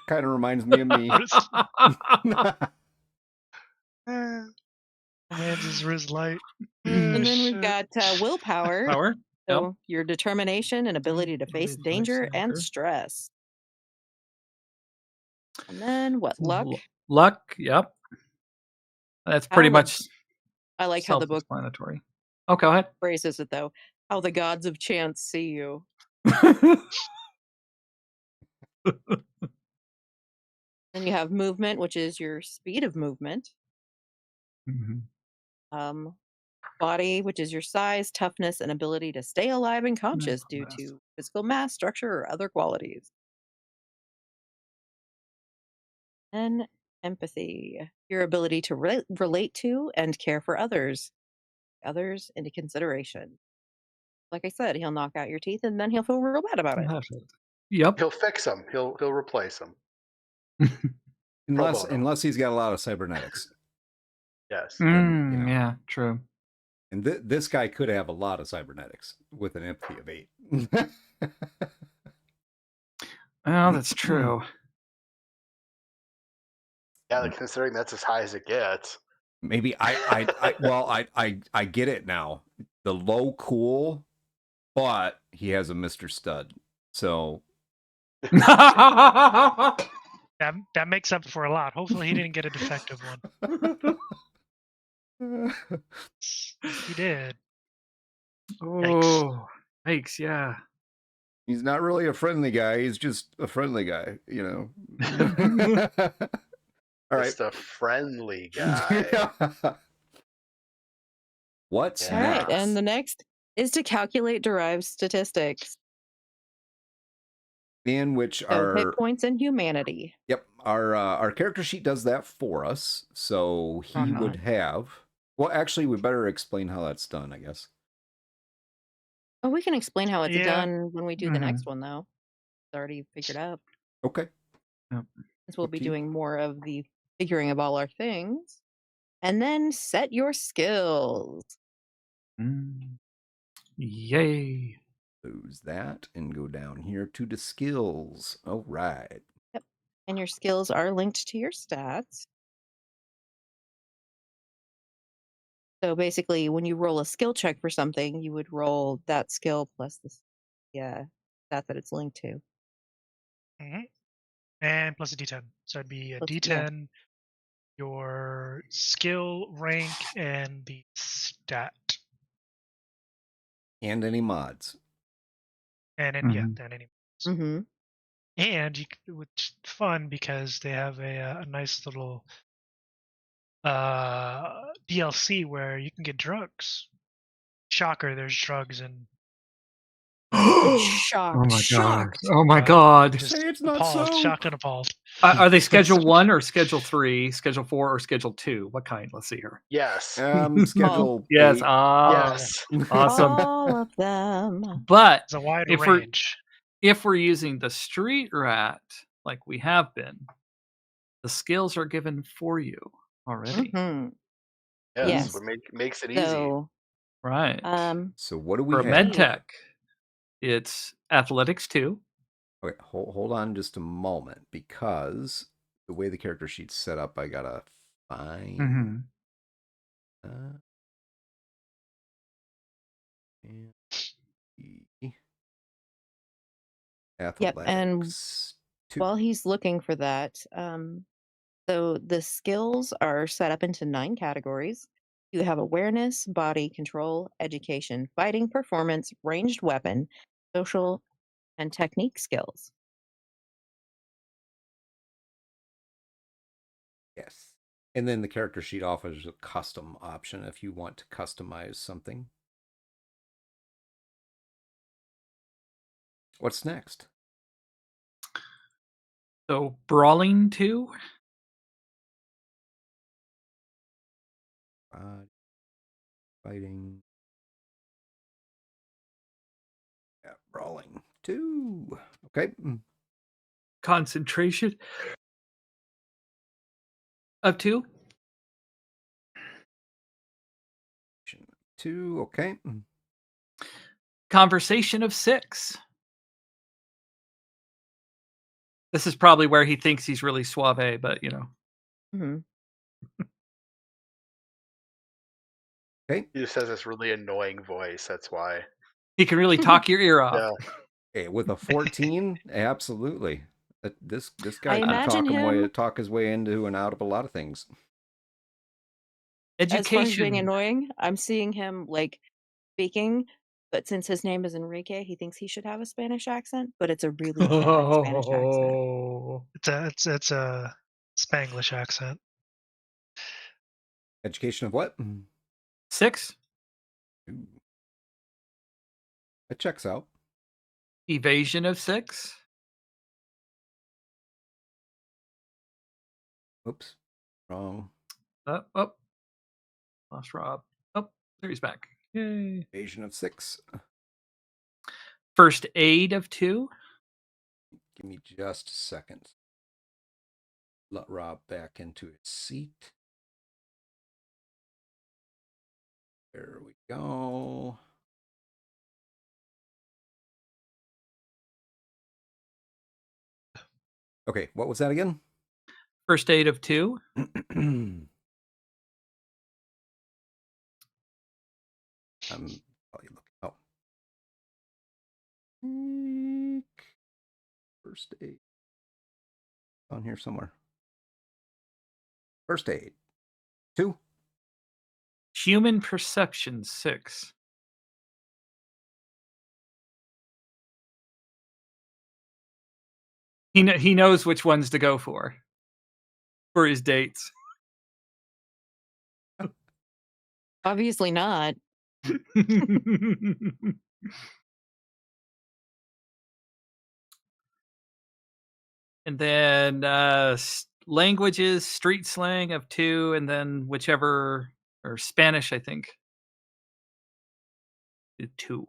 Kind of reminds me of me. Man's is Rizlight. And then we've got willpower. Power. Yep. So your determination and ability to face danger and stress. And then what? Luck? Luck, yep. That's pretty much I like how the book self-explanatory. Oh, go ahead. phrases it though. How the gods of chance see you. Then you have movement, which is your speed of movement. Mhm. Body, which is your size, toughness, and ability to stay alive and conscious due to physical mass, structure, or other qualities. And empathy, your ability to relate to and care for others into consideration. Like I said, he'll knock out your teeth and then he'll feel real bad about it. Yep. He'll fix them. He'll replace them. Unless he's got a lot of cybernetics. Yes. Then, Yeah, true. And this guy could have a lot of cybernetics with an empathy of 8. Well, that's true. Yeah, considering that's as high as it gets. Maybe I get it now. The low cool, but he has a Mr. Stud. So that makes up for a lot. Hopefully he didn't get a defective one. He did. Oh, yikes, yeah. He's not really a friendly guy. He's just a friendly guy, All just right. a friendly guy. What's All next? right, and the next is to calculate derived statistics. In which hit points and humanity. Yep, our character sheet does that for us. So he would have. Well, actually, we better explain how that's done, I guess. Oh, we can explain how it's done when we do the next one, though. It's already figured out. Okay. Since we'll be doing more of the figuring of all our things. And then set your skills. Yay. Lose that and go down here to the skills. All right. Yep. And your skills are linked to your stats. So basically, when you roll a skill check for something, you would roll that skill plus the stat that it's linked to. Mm-hmm. And plus a D10. So it'd be a D10, your skill, rank, and the stat. And any mods. And any mods. Mm-hmm. And which fun because they have a nice little DLC where you can get drugs. Shocker, there's drugs and shocked. Oh my god. Just Say it's not appalled, so. shocked and appalled. Are they Schedule 1 or Schedule 3, Schedule 4 or Schedule 2? What kind? Let's see here. Yes. Schedule Yes. 8. Yes. Awesome. All of them. But it's a wide range. If we're using the street rat like we have been, the skills are given for you already. Mm-hmm. Yes. What makes it easy. Right. So what do we for have? For MedTech, it's athletics 2. Okay, hold on just a moment, because the way the character sheet's set up, I gotta find. Athletics. Yep, and 2. while he's looking for that, so the skills are set up into 9 categories. You have awareness, body control, education, fighting, performance, ranged weapon, social, and technique skills. Yes. And then the character sheet offers a custom option if you want to customize something. What's next? So Brawling 2. Fighting. Yeah, brawling. 2. Okay. Concentration of 2. 2. Okay. Conversation of 6. This is probably where he thinks he's really suave, but Mm-hmm. Okay. He just has this really annoying voice. That's why. He can really talk your ear off. Yeah. Okay, with a 14, absolutely. This guy I can imagine talk his way into and out of a lot of things. as far as being Education. annoying, I'm seeing him like speaking, but since his name is Enrique, he thinks he should have a Spanish accent, but it's a really bad Spanish accent. It's a Spanglish accent. Education of what? 6. Ooh. That checks out. Evasion of 6. Oops. Wrong. Oh. Lost Rob. Oh, there he's back. Yay. Evasion of 6. First aid of 2. Give me just a second. Let Rob back into his seat. There we go. Okay, what was that again? First aid of 2. I'm probably looking. Oh. First aid. On here somewhere. First aid. 2. Human perception 6. He knows which ones to go for his dates. Obviously not. And then languages, street slang of 2, and then whichever, or Spanish, I think. 2.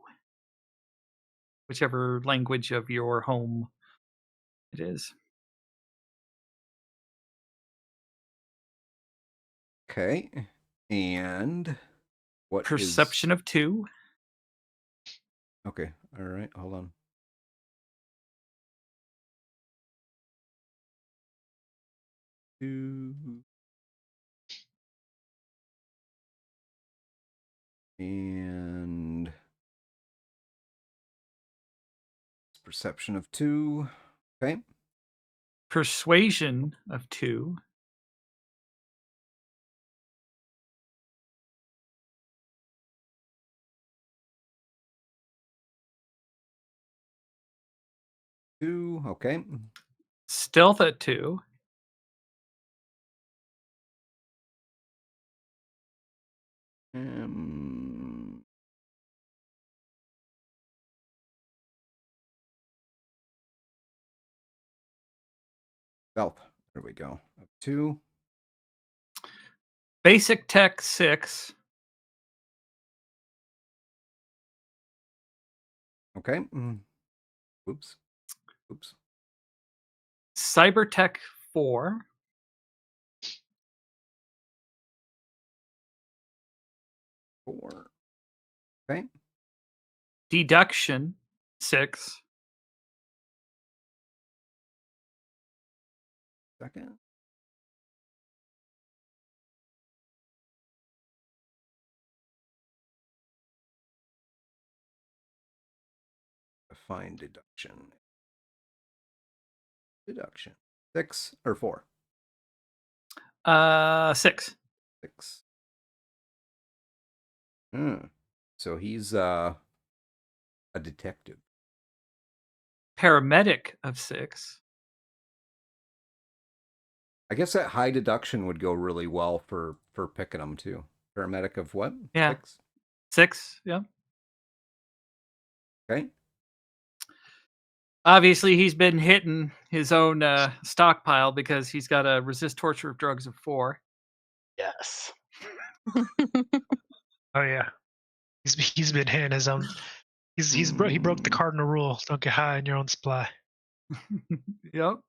Whichever language of your home it is. Okay. And what Perception of 2. Okay. All right. Hold on. Two. And perception of 2. Okay. Persuasion of 2. Okay. Stealth at 2. Stealth. There we go. 2. Basic tech 6. Okay. Oops. Cyber tech 4. 4. Okay. Deduction 6. Second. Define deduction. 6 or 4? 6. 6. So he's a detective. Paramedic of 6. I guess that high deduction would go really well for picking them too. Paramedic of what? Yeah. 6? 6, yeah. Okay. Obviously, he's been hitting his own stockpile because he's got a resist torture of drugs of 4. Yes. Oh yeah, he's been hitting his own. He broke the cardinal rule: don't get high in your own supply. Yep.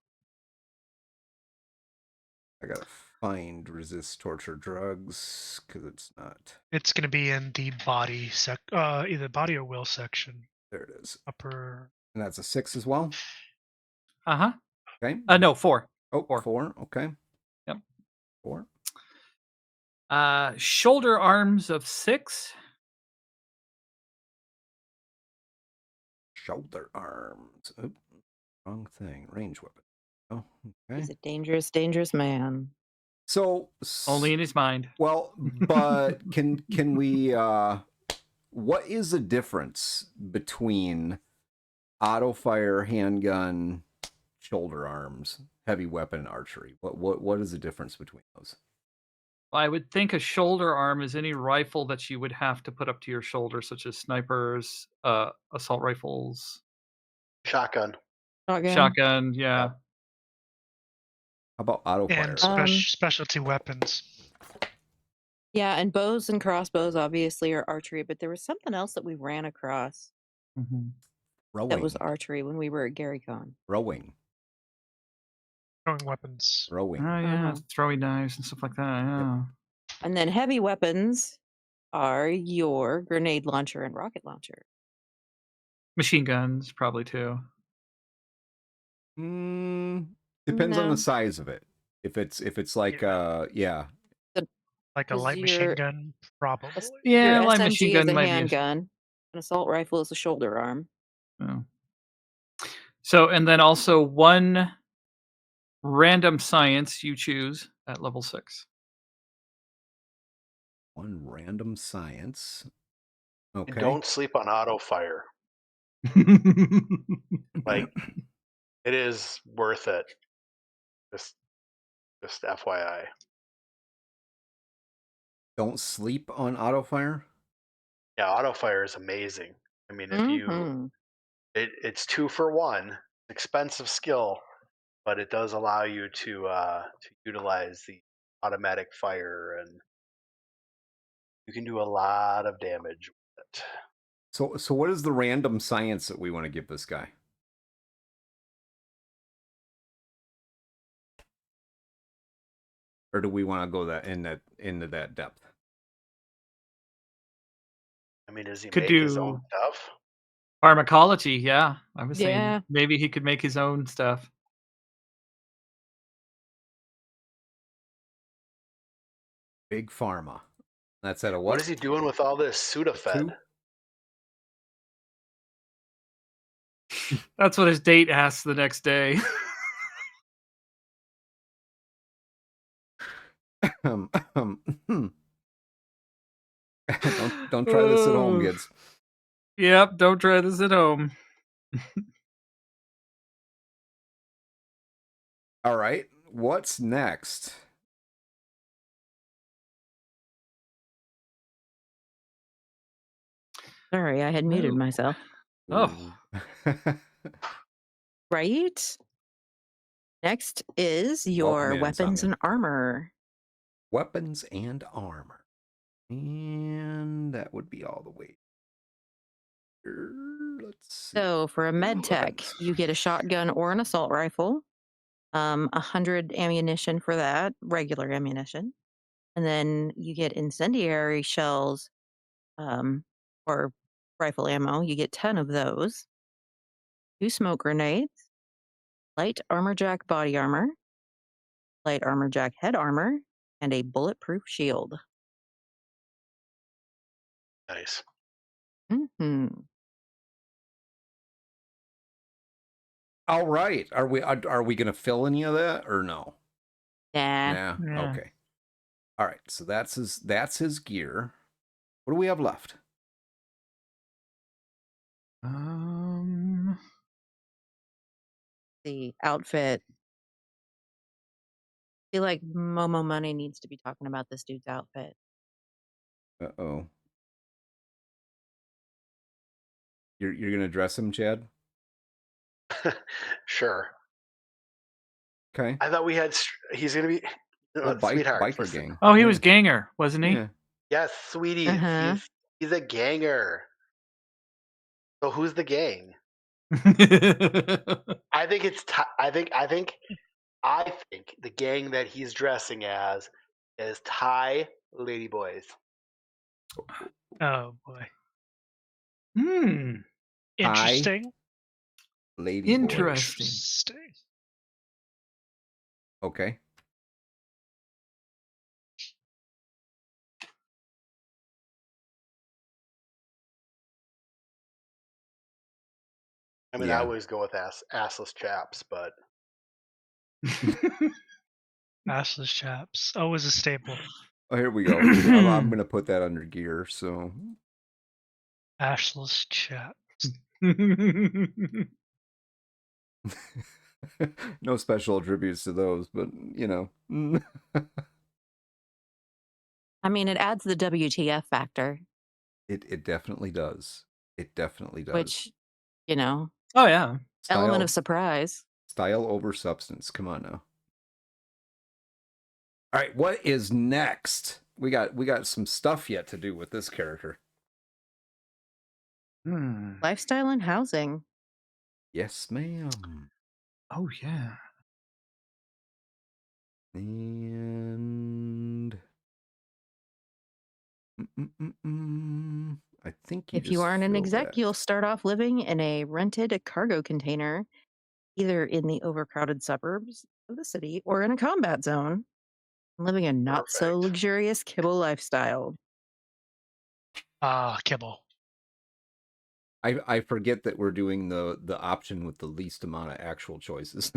I gotta find resist torture drugs because it's not. It's gonna be in the body either body or will section. There it is. Upper. And that's a 6 as well. Uh-huh. Okay. No, 4. Oh, 4. 4. Okay. Yep. 4. Shoulder arms of 6. Shoulder arms. Oop, wrong thing. Range weapon. Oh, okay. He's a dangerous, dangerous man. So Only in his mind. Well, but can we? What is the difference between auto fire, handgun, shoulder arms, heavy weapon, and archery? What is the difference between those? I would think a shoulder arm is any rifle that you would have to put up to your shoulder, such as snipers, assault rifles, Shotgun. shotgun. Yeah. Yep. How about auto fire? And specialty weapons. Yeah, and bows and crossbows obviously are archery, but there was something else that we ran across Rowing. that was archery when we were at GaryCon. Rowing. Throwing weapons. Rowing. Oh yeah, throwing knives and stuff like that. Yeah. And then heavy weapons are your grenade launcher and rocket launcher. Machine guns, probably too. Depends on No. the size of it. If it's like yeah. Like a 'Cause light machine gun, probably. Yeah, Your light SMG machine is gun a might be. handgun. An assault rifle is a shoulder arm. Oh. So, and then also one random science you choose at level 6. One random science. And Okay. don't sleep on auto fire. Like, it is worth it. Just FYI. Don't sleep on auto fire. Yeah, auto fire is amazing. I mean, if you, it's 2 for 1, expensive skill, but it does allow you to utilize the automatic fire, and you can do a lot of damage with it. So what is the random science that we want to give this guy? Or do we want to go into that depth? I mean, does he Could make his own stuff? Pharmacology, yeah. I was saying Yeah. maybe he could make his own stuff. Big pharma. That's at a what? What is he doing with all this Sudafed? 2? That's what his date asks the next day. Don't try this at home, kids. Yep, don't try this at home. All right, what's next? Sorry, I had muted myself. Oh. Right? Next is your weapons and armor. Weapons and armor. And that would be all the way. Let's see. So for a med tech, you get a shotgun or an assault rifle. 100 ammunition for that, regular ammunition. And then you get incendiary shells or rifle ammo. You get 10 of those. 2 smoke grenades. Light armor jack body armor. Light armor jack head armor. And a bulletproof shield. Nice. All right. Are we going to fill any of that or no? Yeah. Okay. All right. So that's his gear. What do we have left? The outfit. I feel like Momo Money needs to be talking about this dude's outfit. Uh-oh. You're going to dress him, Chad? Sure. Okay. I thought he's going to be Biker gang. Oh, he was Ganger, wasn't he? Yeah. Yes, sweetie. He's a ganger. So who's the gang? I think it's. I think the gang that he's dressing as is Thai ladyboys. Oh boy. Hmm. Interesting. Lady Interesting. Interesting. Okay. I mean, I always go with assless chaps, but Assless chaps. Always a staple. Oh, here we go. I'm going to put that under gear. So Ashless chaps. no special attributes to those, but I mean, it adds the WTF factor. It definitely does. It definitely does. Which, oh yeah, element of surprise. Style over substance. Come on now. All right, what is next? We got some stuff yet to do with this character. Lifestyle and housing. Yes, ma'am. Oh yeah. And I think if you aren't an exec, you'll start off living in a rented cargo container, either in the overcrowded suburbs of the city or in a combat zone, living a not so luxurious kibble lifestyle. Kibble. I forget that we're doing the option with the least amount of actual choices.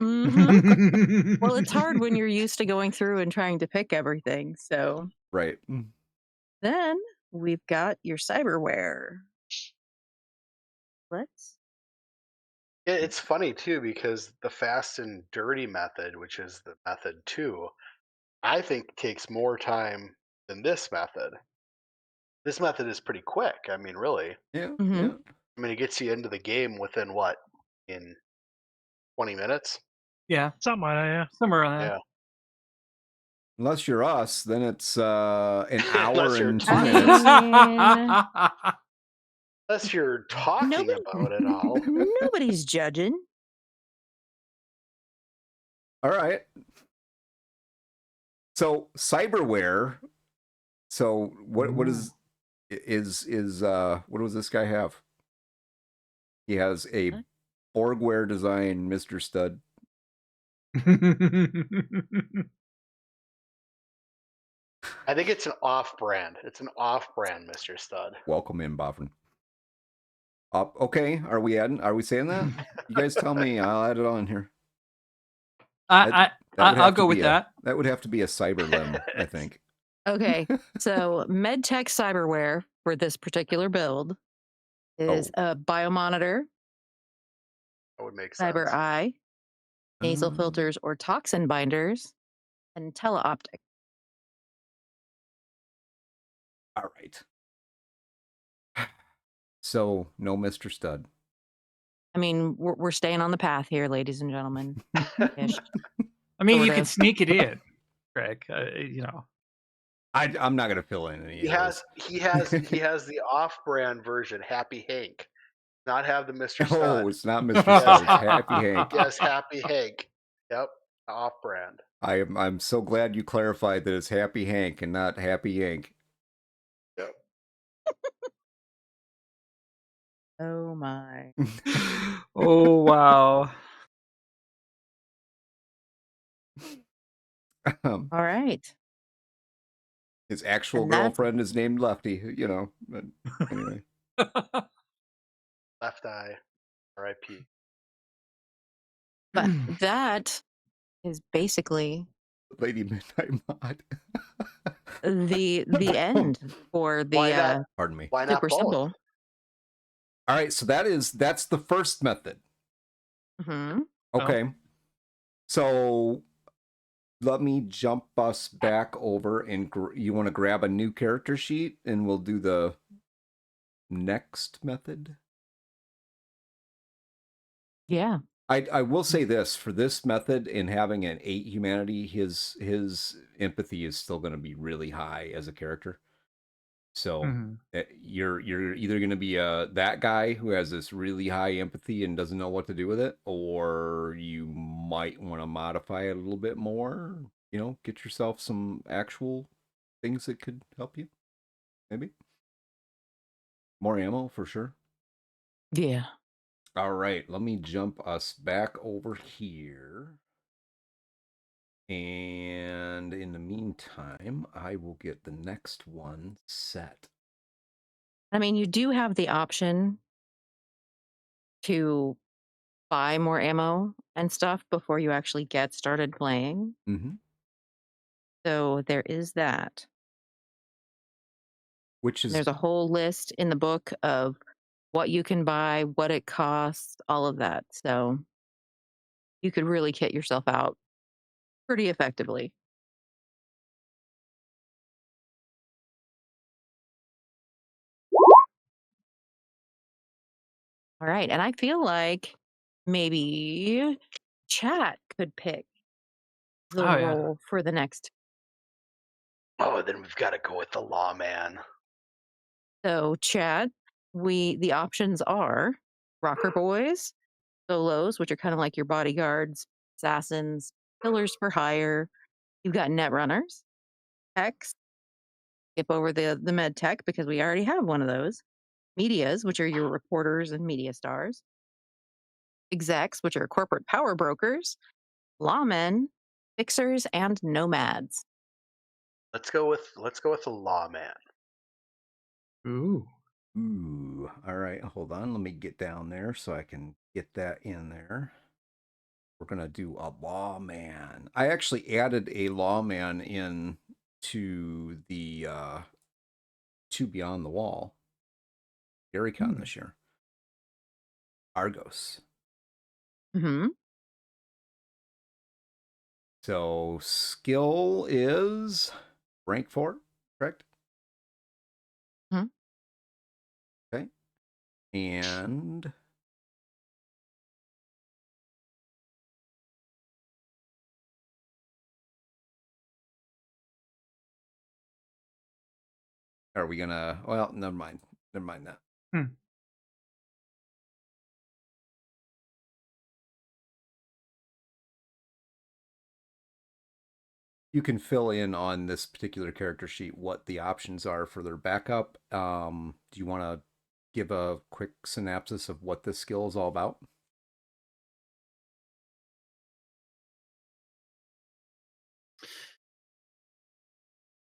Mm-hmm. Well, it's hard when you're used to going through and trying to pick everything. So right. Then we've got your cyberware. Let's. It's funny too because the fast and dirty method, which is the method 2, I think takes more time than this method. This method is pretty quick. I mean, really. Yeah. Mm-hmm. Yeah. I mean, it gets you into the game within what? In 20 minutes? Yeah. Something like that, yeah. Somewhere around that. Yeah. Unless you're us, then it's an hour and 2 I minutes. mean, Unless you're talking about it all. Nobody's judging. All right. So cyberware. So what what does this guy have? He has a Borgware design Mr. Stud. I think it's an off-brand. It's an off-brand Mr. Stud. Welcome in, Boffin. Okay, are we saying that? You guys tell me. I'll add it on here. I'll go with that. That would have to be a Cyberlem, I think. Okay, so MedTech cyberware for this particular build is a biomonitor, that would make sense. cyber eye, nasal filters or toxin binders, and teleoptic. All right. So no Mr. Stud. I mean, we're staying on the path here, ladies and gentlemen. Ish. I mean, you can sneak it in, Greg. I'm not going to fill in any. He has the off-brand version, Happy Hank. Not have the Mr. Stud. Oh, it's not Mr. Stud. It's Happy Hank. Yes, Happy Hank. Yep, off-brand. I'm so glad you clarified that it's Happy Hank and not Happy Yank. Yep. Oh my. Oh wow. All right. His actual girlfriend is named Lefty, but anyway. Left Eye, R.I.P. But that is basically Lady Midnight Mod. the end for the pardon me. Why not super both? simple. All right, so that's the first method. Mm-hmm. Okay. So let me jump us back over and you want to grab a new character sheet and we'll do the next method? Yeah. I will say this, for this method and having an 8 humanity, his empathy is still going to be really high as a character. So you're either going to be that guy who has this really high empathy and doesn't know what to do with it, or you might want to modify it a little bit more. Get yourself some actual things that could help you. Maybe more ammo for sure. Yeah. All right, let me jump us back over here. And in the meantime, I will get the next one set. I mean, you do have the option to buy more ammo and stuff before you actually get started playing. Mm-hmm. So there is that. Which is There's a whole list in the book of what you can buy, what it costs, all of that. So you could really kit yourself out pretty effectively. All right. And I feel like maybe chat could pick the Oh yeah. role for the next. Oh, then we've got to go with the lawman. So chat, the options are rocker boys, solos, which are kind of like your bodyguards, assassins, killers for hire. You've got net runners, techs, skip over the med tech because we already have one of those. Medias, which are your reporters and media stars. Execs, which are corporate power brokers. Lawmen, fixers, and nomads. Let's go with the lawman. Ooh. Ooh. All right, hold on. Let me get down there so I can get that in there. We're gonna do a lawman. I actually added a lawman in to the Two Beyond the Wall. GaryCon this year. Argos. Mm-hmm. So skill is rank 4, correct? Mm-hmm. Okay. And are we gonna? Well, never mind. Never mind that. You can fill in on this particular character sheet what the options are for their backup. Do you want to give a quick synopsis of what this skill is all about?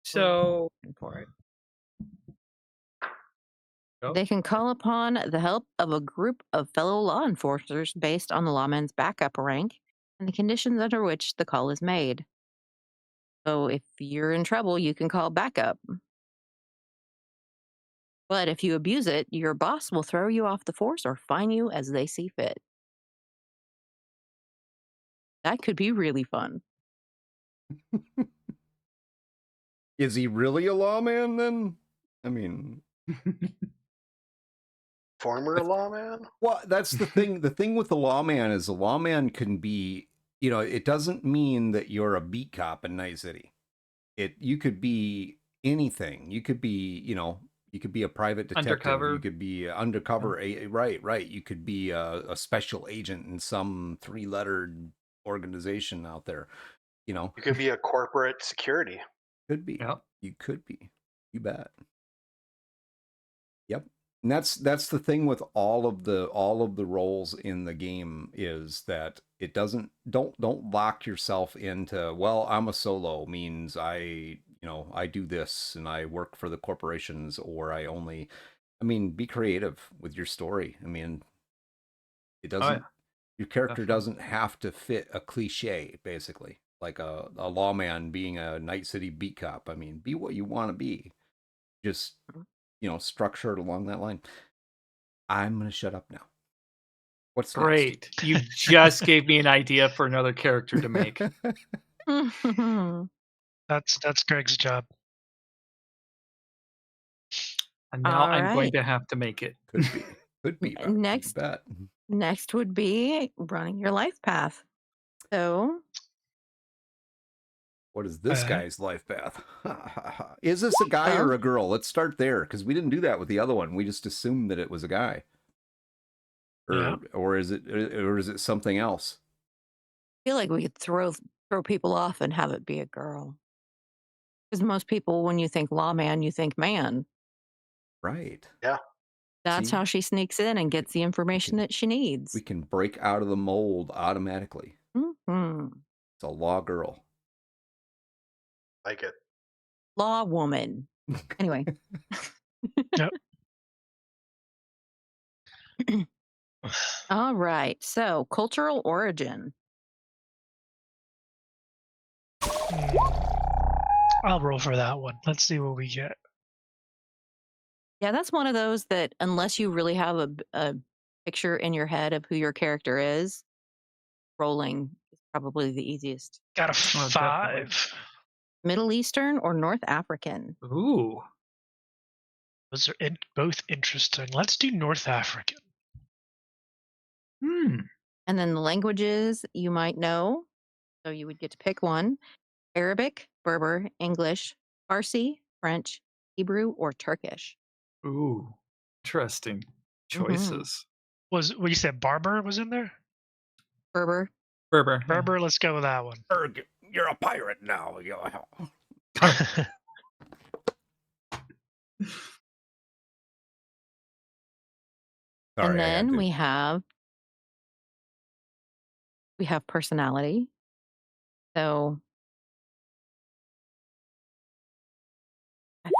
So For it. They can call upon the help of a group of fellow law enforcers based on the lawman's backup rank and the conditions under which the call is made. So if you're in trouble, you can call backup. But if you abuse it, your boss will throw you off the force or fine you as they see fit. That could be really fun. Is he really a lawman then? I mean, Former lawman? well, that's the thing. The thing with the lawman is the lawman can be, it doesn't mean that you're a beat cop in Night City. You could be anything. You could be, you could be a private detective. Undercover. You could be undercover. Right. You could be a special agent in some 3-lettered organization out there. You could be a corporate security. Could be. Yep. You could be. You bet. Yep. And that's the thing with all of the roles in the game is that it don't lock yourself into, well, I'm a solo means I do this and I work for the corporations, or be creative with your story. I mean, it doesn't your character Definitely. doesn't have to fit a cliche, basically. Like a lawman being a Night City beat cop. I mean, be what you want to be. Just structured along that line. I'm gonna shut up now. What's Great. You just gave me an idea for another character to make. That's Greg's job. And now All I'm going right. to have to make it. Could be. Could be. Rob. Next. You bet. Next would be running your life path. So, What is this Uh, guy's life path? Is this a guy or well, a girl? Let's start there, because we didn't do that with the other one. We just assumed that it was a guy, yeah. or is it something else? I feel like we could throw people off and have it be a girl. Because most people, when you think lawman, you think man. Right. Yeah. That's See, how she sneaks in and gets the information that she we needs. can break out of the mold automatically. Hmm. It's a law girl. Like it. Law woman. Anyway. Yep. All right. So, cultural origin. I'll roll for that one. Let's see what we get. Yeah, that's one of those that unless you really have a picture in your head of who your character is, rolling is probably the easiest. Got a Oh, definitely. 5. Middle Eastern or North African? Ooh. Those are both interesting. Let's do North African. Hmm. And then the languages you might know. So you would get to pick one: Arabic, Berber, English, Farsi, French, Hebrew, or Turkish. Ooh. Interesting Hmm. choices. Was what you said? Barber was in there. Berber. Berber. Yeah. Berber. Let's go with that one. You're a pirate now. Sorry, And I had then to. we have personality. So I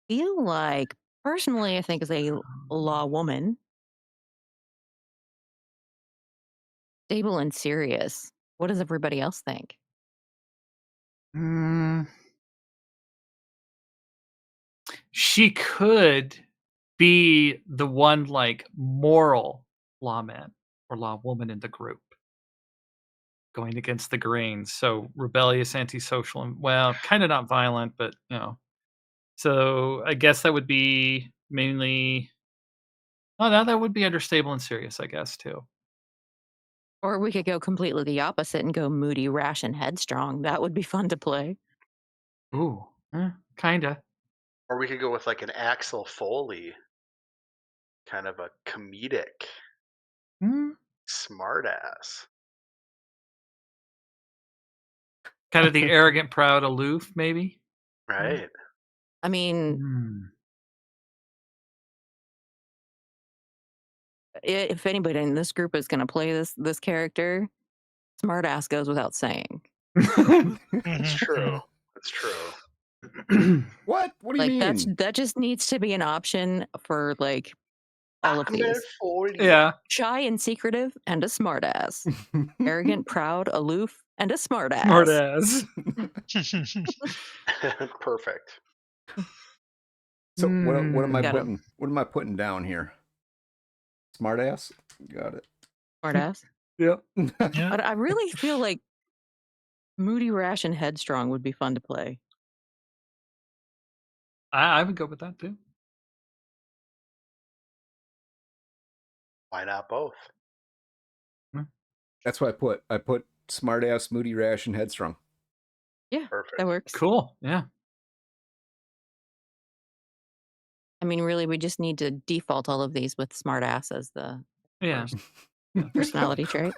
feel like personally I think as a law woman, stable and serious. What does everybody else think? Mm, she could be the one like moral lawman or lawwoman in the group, going against the grain. So rebellious, antisocial, and well, kind of not violent, but you know. So I guess that would be mainly. Oh, now that would be under stable and serious, I guess too. Or we could go completely the opposite and go moody, rash, and headstrong. That would be fun to play. Ooh, kinda. Or we could go with like an Axel Foley, kind of a comedic Mm, smartass. kind of the arrogant, proud, aloof, maybe. Right. I mean, Mm. if anybody in this group is going to play this character, smartass goes without saying. That's true. That's true. What? What do you Like mean? that just needs to be an option for like all of Ahmed these. Foley. Yeah. Shy and secretive and a smartass. Arrogant, proud, aloof, and a smartass. Smart ass. Perfect. So what am I Got it. putting? What am I putting down here? Smartass. Got it. Smartass. Yeah. Yeah. But I really feel like moody, rash, and headstrong would be fun to play. I would go with that too. Why not both? That's what I put. I put smartass, moody, rash, and headstrong. Yeah, Perfect. that works. Cool. Yeah. I mean, really, we just need to default all of these with smartass as the Yeah. first personality trait.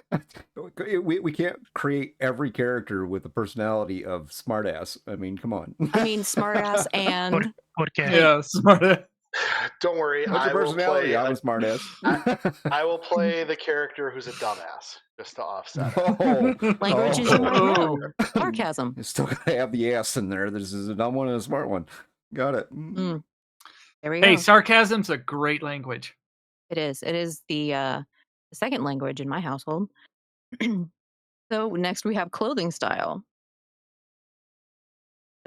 We can't create every character with the personality of smartass. I mean, come on. I mean, smartass and Porque. Yeah. Smart ass. Don't worry. What's your personality? I'm a I smartass. will play the character who's a dumbass just to offset it. Oh, languages you might know. Sarcasm. You still gotta have the ass in there. This is a dumb one and a smart one. Got it. There we Hey, go. sarcasm's a great language. It is. It is the second language in my household. So next we have clothing style.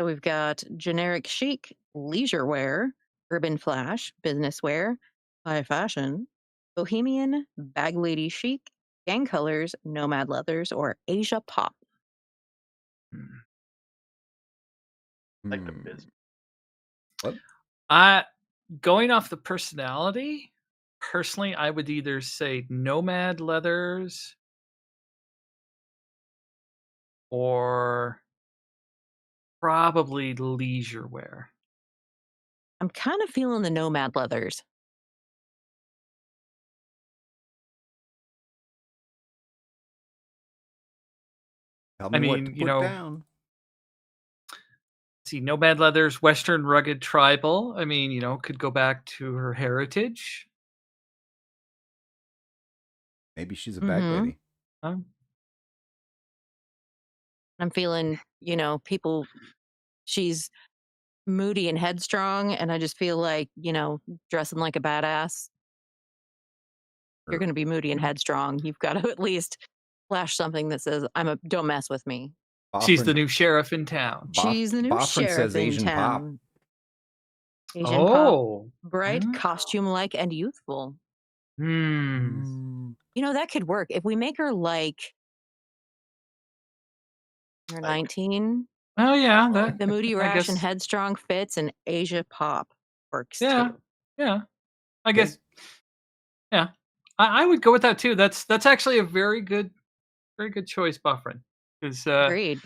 So we've got generic chic, leisure wear, urban flash, business wear, high fashion, bohemian, bag lady chic, gang colors, nomad leathers, or Asia pop. Like the business. What? Going off the personality, personally, I would either say nomad leathers or probably leisure wear. I'm kind of feeling the nomad leathers. Tell I me what to mean, put down. see, nomad leathers, Western rugged tribal. I mean, could go back to her heritage. Maybe she's a bag Mm-hmm. lady. I'm feeling, people, she's moody and headstrong, and I just feel like, dressing like a badass. You're going to be moody and headstrong. You've got to at least flash something that says, don't mess with me. She's the new sheriff in town. She's the new Boffrin sheriff says in Asian pop. town. Asian pop, Oh. bright, costume-like, and youthful. Hmm. That could work. If we make her like you're 19, Oh, yeah. the moody, I rash, and guess. headstrong fits, and Asia pop works Yeah. too. Yeah. I Okay. guess. Yeah. I would go with that too. That's actually a very good choice, Buffrin. Because Agreed.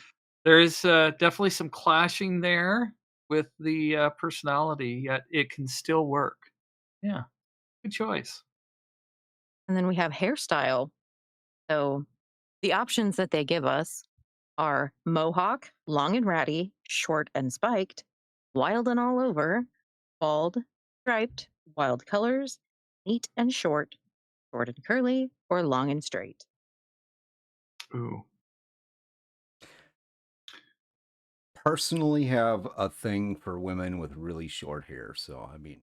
there is definitely some clashing there with the personality, yet it can still work. Yeah. Good choice. And then we have hairstyle. So the options that they give us are mohawk, long and ratty, short and spiked, wild and all over, bald, striped, wild colors, neat and short and curly, or long and straight. Ooh. Personally have a thing for women with really short hair, so I mean,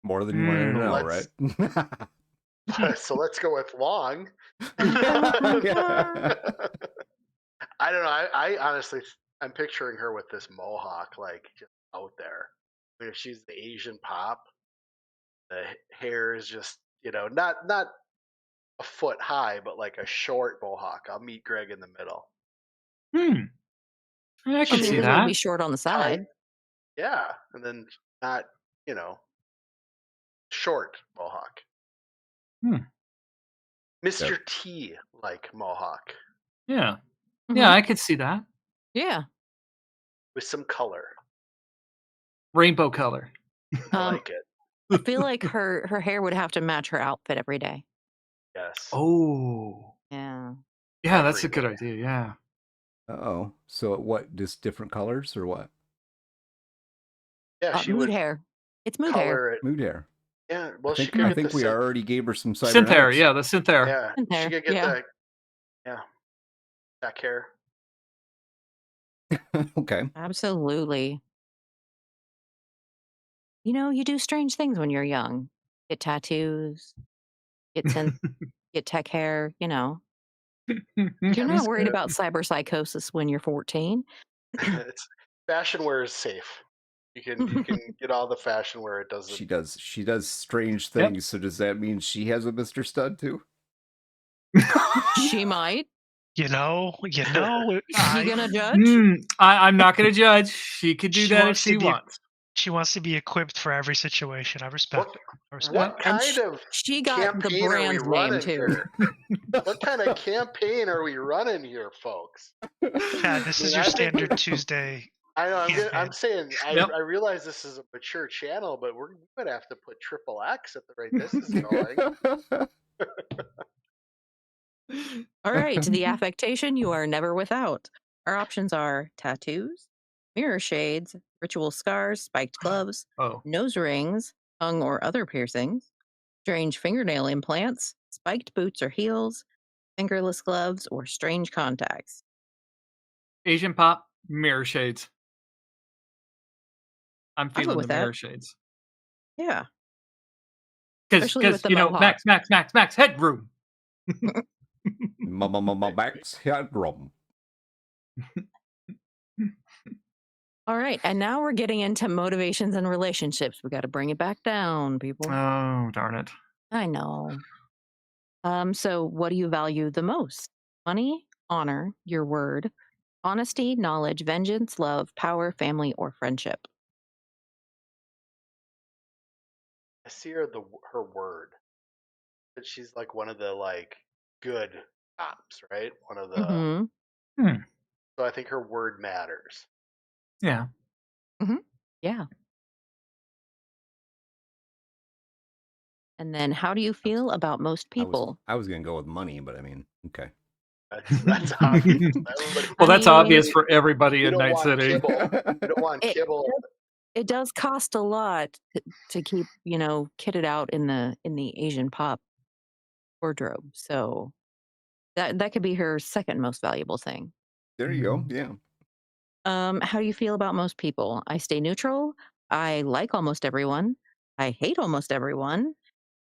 more than you wanted to know, right? So let's go with long. Yeah. I don't know. I honestly, I'm picturing her with this mohawk, like just out there. I mean, if she's the Asian pop, the hair is just, not a foot high, but like a short mohawk. I'll meet Greg in the middle. Yeah, I can see Because it that. would be short on the side. Tight, yeah, and then not, short mohawk. Mr. T like mohawk. Yeah. Mhm. Yeah, I could see that. Yeah. With some color. Rainbow color. I like it. I feel like her hair would have to match her outfit every day. Yes. Oh. Yeah. Yeah, that's a Every good day. idea. Yeah. Oh, so what? Just different colors or what? Yeah, she mood would hair. It's mood hair. color it. Mood hair. Yeah, well, she I could get think the we synth. already gave her some Synth hair. cybernetics. Yeah, the synth hair. Yeah, Synth she hair, could get yeah. back hair. Okay. Absolutely. You do strange things when you're young. Get tattoos, get get tech hair, You're not worried about cyberpsychosis when you're 14. It's fashion wear is safe. You can get all the fashion wear. It doesn't. She does strange things. So does that mean she has a Mr. Stud too? She might. You know. You gonna judge? I'm not gonna judge. She could do She that if wants she to be- wants. She wants to be equipped for every situation. I respect it. What kind of She got the campaign are we brand name running too. here? What kind of campaign are we running here, folks? Yeah, this is your standard Tuesday. I know. I'm campaign. saying. I realize this is a mature channel, but we're gonna have to put triple X at the rate this is going. All right, the affectation you are never without. Our options are tattoos, mirror shades, ritual scars, spiked gloves, nose rings, tongue or other piercings, strange fingernail implants, spiked boots or heels, fingerless gloves, or strange contacts. Asian pop, mirror shades. I'm I'll go feeling with the that. mirror shades. Yeah. Because with the mohawk. Max headroom. Max headroom. All right, and now we're getting into motivations and relationships. We got to bring it back down, people. Oh, darn it. I know. So what do you value the most? Money, honor, your word, honesty, knowledge, vengeance, love, power, family, or friendship? see her word. But she's like one of the like good cops, right? One of the. Hmm. So I think her word matters. Yeah. Yeah. And then, how do you feel about most people? I was gonna go with money, but I mean, okay. That's obvious. Everybody. Well, I that's mean, obvious for everybody You in don't Night want City. kibble. You don't want it kibble. it does cost a lot to keep, kitted out in the Asian pop wardrobe. So that could be her second most valuable thing. There you go. Yeah. How do you feel about most people? I stay neutral. I like almost everyone. I hate almost everyone.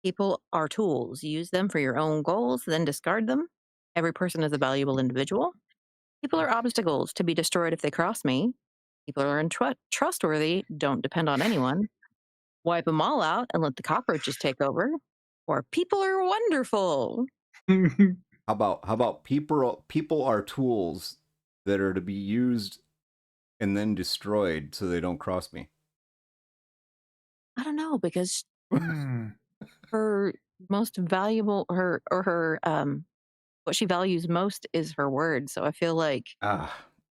People are tools. Use them for your own goals, then discard them. Every person is a valuable individual. People are obstacles to be destroyed if they cross me. People are untrustworthy. Don't depend on anyone. Wipe them all out and let the cockroaches take over. Or people are wonderful. How about people are tools that are to be used and then destroyed so they don't cross me? I don't know, because Hmm. her most valuable what she values most is her word. So I feel like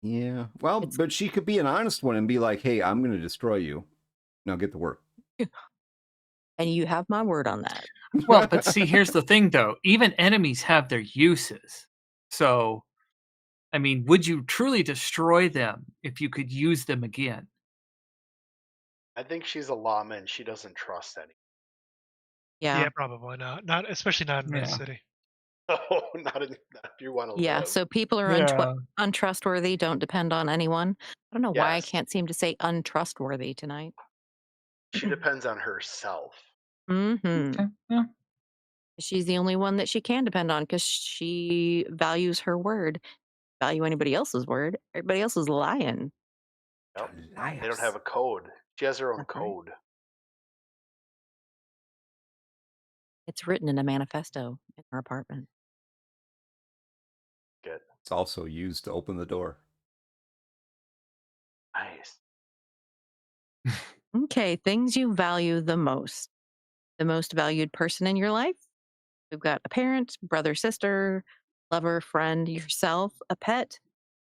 Yeah. Well, it's but she could be an honest one and be like, "Hey, I'm going to destroy you. Now get to work." and you have my word on that. Well, but see, here's the thing, though. Even enemies have their uses. So, I mean, would you truly destroy them if you could use them again? I think she's a lawman. She doesn't trust any. Yeah. Yeah, probably not. Not especially not in Night Yeah. City. Oh, not if you want to Yeah. live. So people are Yeah. untrustworthy. Don't depend on anyone. I don't know why I Yes, can't seem to say untrustworthy tonight. she depends on herself. Mm-hmm. Okay. Yeah. She's the only one that she can depend on because she values her word. Value anybody else's word. Everybody else is lying. Yep. They don't have a code. She has her own That's right. code. It's written in a manifesto in her apartment. Good. It's also used to open the door. Nice. Okay, things you value the most. The most valued person in your life. We've got a parent, brother, sister, lover, friend, yourself, a pet,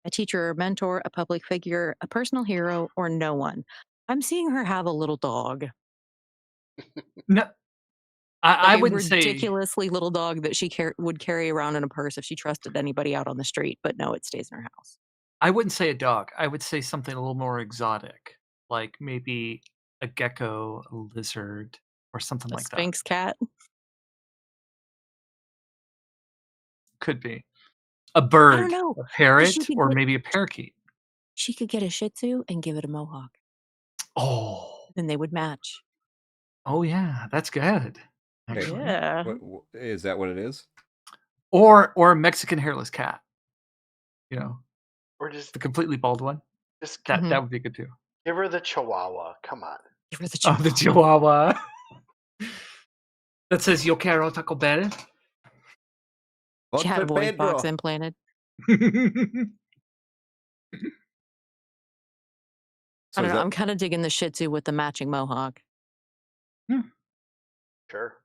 a teacher or mentor, a public figure, a personal hero, or no one. I'm seeing her have a little dog. No, Like I a wouldn't say. ridiculously little dog that she would carry around in a purse if she trusted anybody out on the street, but no, it stays in her house. I wouldn't say a dog. I would say something a little more exotic, like maybe a gecko, a lizard, or something A like that. Sphinx cat. Could be a I don't bird, know. a parrot, She could or get maybe a parakeet. she could get a Shih Tzu and give it a mohawk. Oh, Then they would match. oh yeah, that's good. Actually, Yeah. What is that? What it is? or a Mexican hairless cat. You know, Or just the completely bald one. Mhm. That would be good too. give her the Chihuahua. Come on. Give her the Oh, the Chihuahua. Chihuahua that says "Yo quiero Taco Bell." She had a Otro voice box Pedro. implanted. I So don't is know. that I'm kind of digging the Shih Tzu with the matching mohawk. Sure.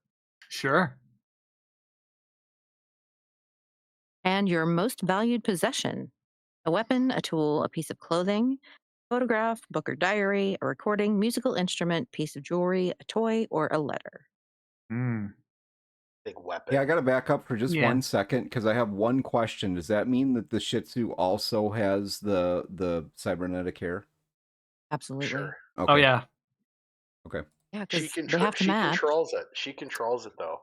Sure. And your most valued possession: a weapon, a tool, a piece of clothing, photograph, book or diary, a recording, musical instrument, piece of jewelry, a toy, or a letter. Mm. Big weapon. Yeah, I got to back up for just Yeah. 1 second because I have one question. Does that mean that the Shih Tzu also has the cybernetic hair? Absolutely. Sure. Okay. Oh yeah. Okay. Yeah, She because they have to match. controls it. She controls it though.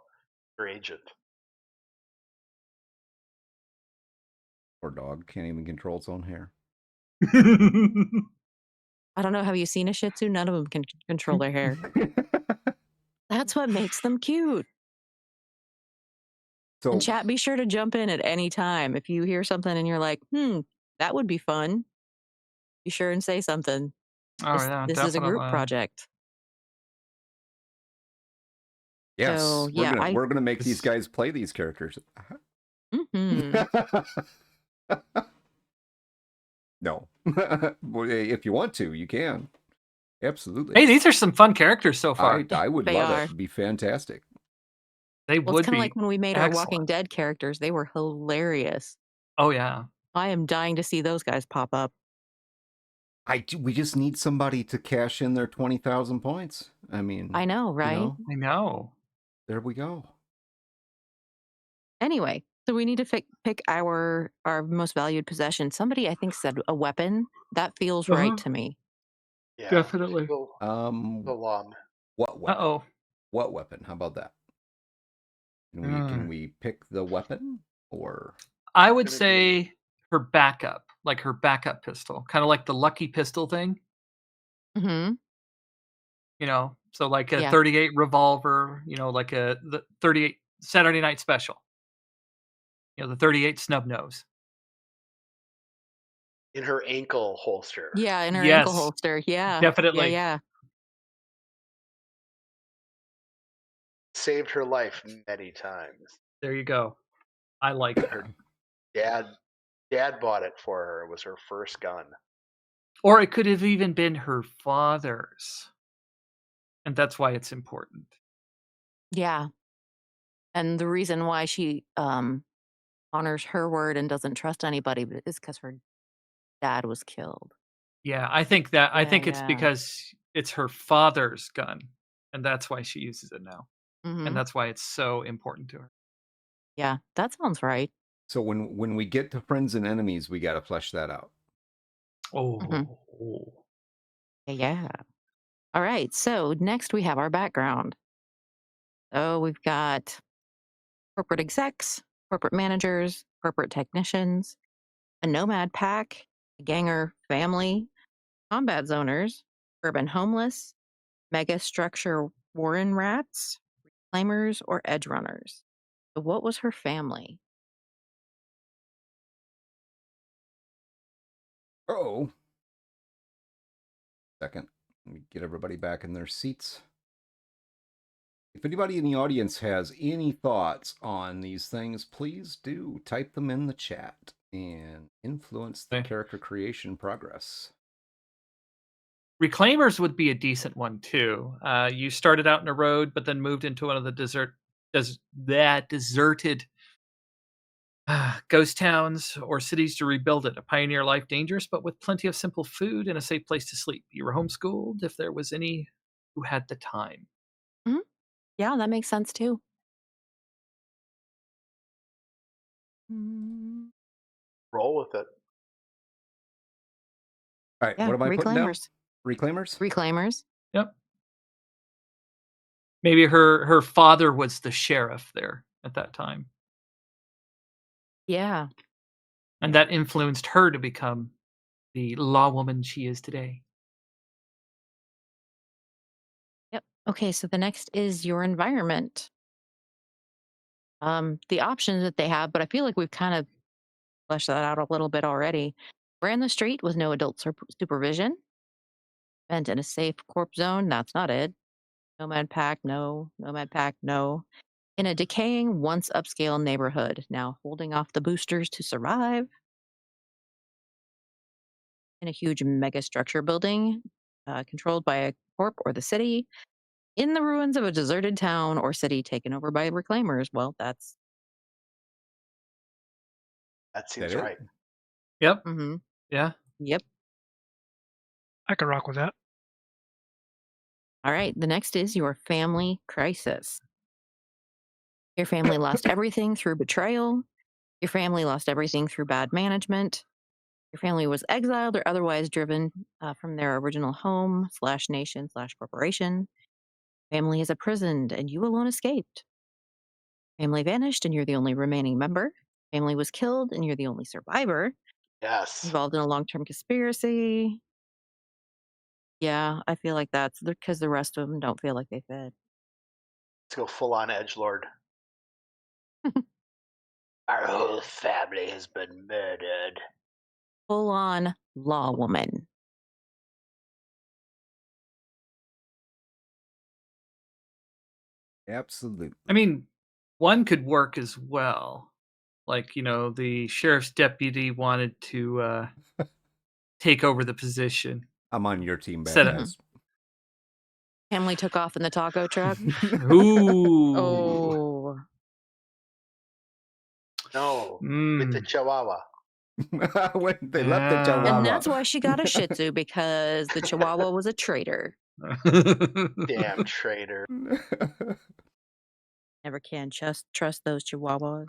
Her agent. Poor dog can't even control its own hair. I don't know. Have you seen a Shih Tzu? None of them can control their hair. That's what makes them cute. So And chat, be sure to jump in at any time. If you hear something and you're like, that would be fun, be sure and say something. Oh yeah, This is a group definitely. project. yes, So, yeah, we're gonna make these This- guys play these characters. Mhm. No, Well, if you want to, you can. Absolutely. Hey, these are some fun characters so far. I would They love it. are. It'd be fantastic. They Well, it's would kind of be like when we made our Walking excellent. Dead characters. They were hilarious. Oh, yeah. I am dying to see those guys pop up. We just need somebody to cash in their 20,000 points. I mean, I know, you right? know, I know. there we go. Anyway, so we need to pick our most valued possession. Somebody I think said a weapon. That feels right to me. Yeah. Definitely. Go What weapon? Uh-oh. What weapon? How about that? Can we pick the weapon or? I would say her backup, like her backup pistol, kind of like the lucky pistol thing. Mm-hmm. You know, so like a Yeah. 38 revolver. You know, like the 38 Saturday Night Special. You know, the 38 snub nose. in her ankle holster. Yeah, in her ankle Yes, holster. Yeah. definitely. Yeah. Saved her life many times. There you go. I like that. Her dad bought it for her. It was her first gun. Or it could have even been her father's. And that's why it's important. Yeah. And the reason why she honors her word and doesn't trust anybody is because her dad was killed. Yeah, I think it's Yeah. because it's her father's gun, and that's why she uses it now. Mm-hmm. And that's why it's so important to her. Yeah, that sounds right. So when we get to friends and enemies, we got to flesh that out. Oh. Yeah. All right. So next we have our background. So we've got corporate execs, corporate managers, corporate technicians, a nomad pack, a ganger family, combat zoners, urban homeless, mega structure warren rats, reclaimers, or edge runners. So what was her family? Oh, second. Let me get everybody back in their seats. If anybody in the audience has any thoughts on these things, please do type them in the chat and influence the character creation progress. Reclaimers would be a decent one too. You started out in a road, but then moved into one of the deserted ghost towns or cities to rebuild it. A pioneer life, dangerous, but with plenty of simple food and a safe place to sleep. You were homeschooled if there was any who had the time. Mhm. Yeah, that makes sense too. Roll with it. All right, Yeah, what am I putting down? reclaimers. Reclaimers? Reclaimers. Yep. Maybe her father was the sheriff there at that time, Yeah. and that influenced her to become the law woman she is today. Yep. Okay, so the next is your environment. The options that they have, but I feel like we've kind of fleshed that out a little bit already. Ran the street with no adult supervision. Spent in a safe corp zone. That's not it. Nomad pack, no. Nomad pack, no. In a decaying, once upscale neighborhood. Now holding off the boosters to survive. In a huge mega structure building controlled by a corp or the city. In the ruins of a deserted town or city taken over by reclaimers. Well, That seems That it? right. Yep. Mm-hmm. Yeah. Yep. I could rock with that. All right. The next is your family crisis. Your family lost everything through betrayal. Your family lost everything through bad management. Your family was exiled or otherwise driven from their original home / nation / corporation. Family is imprisoned and you alone escaped. Family vanished and you're the only remaining member. Family was killed and you're the only survivor. Yes. Involved in a long-term conspiracy. Yeah, I feel like that's because the rest of them don't feel like they fit. Let's go full on edgelord. Our whole family has been murdered. Full on law woman. Absolutely. I mean, one could work as well. Like, you know, the sheriff's deputy wanted to take over the position. I'm on your team, Set up. Badass. Family took off in the taco truck. Ooh. Oh. No, with the Mm. Chihuahua. When they left the Yeah. And Chihuahua. that's why she got a Shih Tzu, because the Chihuahua was a traitor. Damn traitor. Never can trust those Chihuahuas.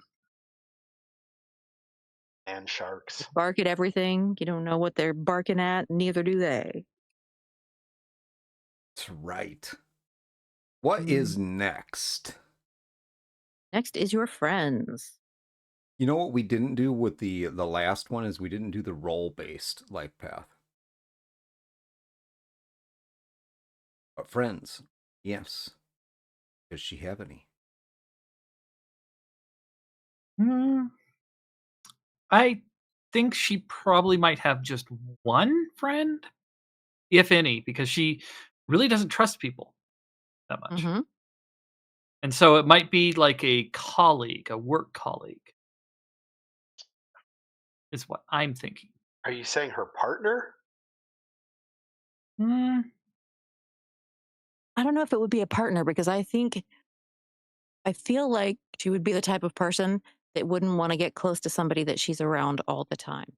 And sharks. Bark at everything. You don't know what they're barking at, neither do they. That's right. What is next? Next is your friends. You know what we didn't do with the last one is we didn't do the role-based life path. But friends, yes. Does she have any? I think she probably might have just one friend, if any, because she really doesn't trust people that much. Mm-hmm. And so it might be like a colleague, a work colleague, is what I'm thinking. Are you saying her partner? Mm, I don't know if it would be a partner, because I feel like she would be the type of person that wouldn't want to get close to somebody that she's around all the time,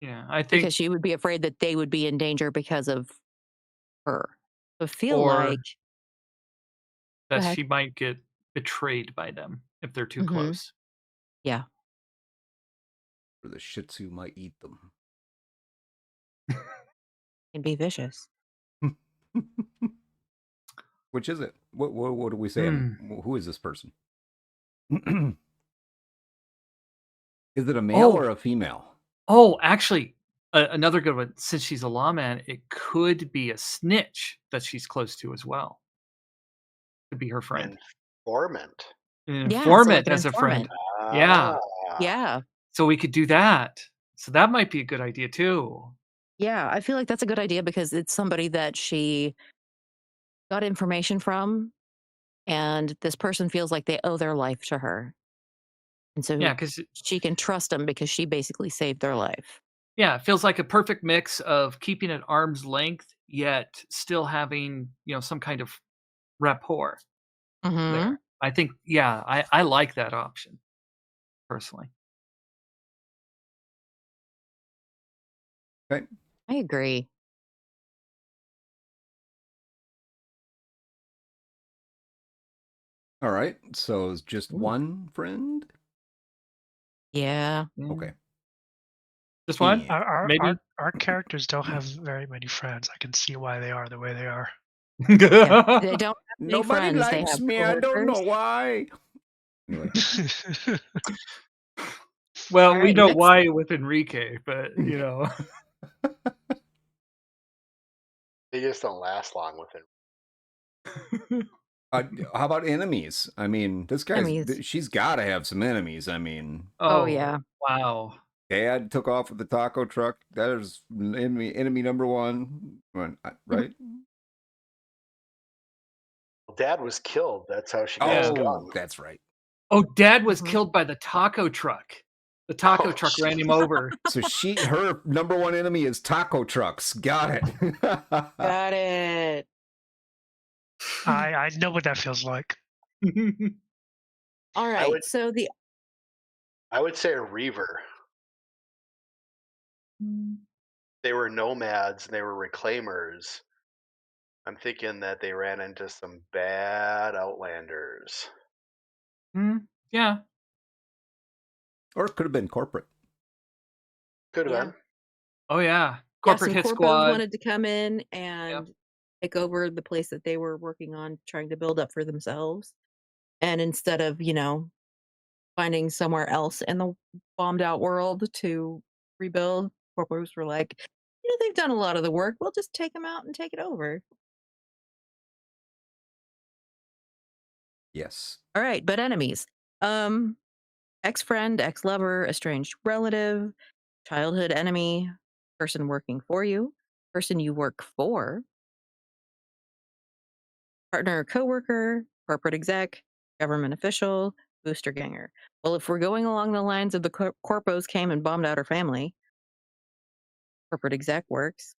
yeah, I because think, she would be afraid that they would be in danger because of her. So I feel or like, go that ahead. she might get betrayed by them if they're too Mm-hmm. close. Yeah. Or the Shih Tzu might eat them. Can be vicious. Which is it? What do we say? Hmm. Who is this person? Is it a male Oh, or a female? actually, another good one. Since she's a lawman, it could be a snitch that she's close to as well. Could be her friend. Informant. An Yeah. So like informant an as a friend. informant. Yeah. Ah. Yeah. So we could do that. So that might be a good idea too. Yeah. I feel like that's a good idea, because it's somebody that she got information from, and this person feels like they owe their life to her. And so Yeah, because she can trust them because she basically saved their life. yeah, it feels like a perfect mix of keeping at arm's length, yet still having, some kind of rapport Mm-hmm. there. I think, yeah, I like that option personally. Okay. I agree. All right. So it's just Ooh. one friend? Yeah. Okay. Just one? Yeah. Maybe. Our characters don't have very many friends. I can see why they are the way they are. Yeah. They don't have any Nobody friends. They likes have me. I don't know coworkers. why. Anyway. Well, All we right. know Next. why with Enrique, but They just don't last long with it. How about enemies? I mean, Enemies. she's got to have some enemies. I mean, Oh, Oh, yeah. wow. Dad took off with the taco truck. That is enemy number one. Right? Well, Dad was killed. That's how she got Yeah. his Oh, gun. that's right. Oh, Dad was Mhm. killed by the taco truck. The taco Oh, truck ran him jeez. over. So her number one enemy is taco trucks. Got it. Got it. I know what that feels like. All I right. would So I would say a reaver. They were nomads and they were reclaimers. I'm thinking that they ran into some bad outlanders. Yeah. Or it could have been corporate. Could have yeah. been. Oh, yeah. Yeah, Corporate some hit corpos squad. wanted to come in Yep. and take over the place that they were working on, trying to build up for themselves. And instead of, finding somewhere else in the bombed out world to rebuild, corpos were like, they've done a lot of the work. We'll just take them out and take it over. Yes. All right, but enemies. Ex-friend, ex-lover, estranged relative, childhood enemy, person working for you, person you work for, partner or coworker, corporate exec, government official, booster ganger. Well, if we're going along the lines of the corpos came and bombed out her family, corporate exec works.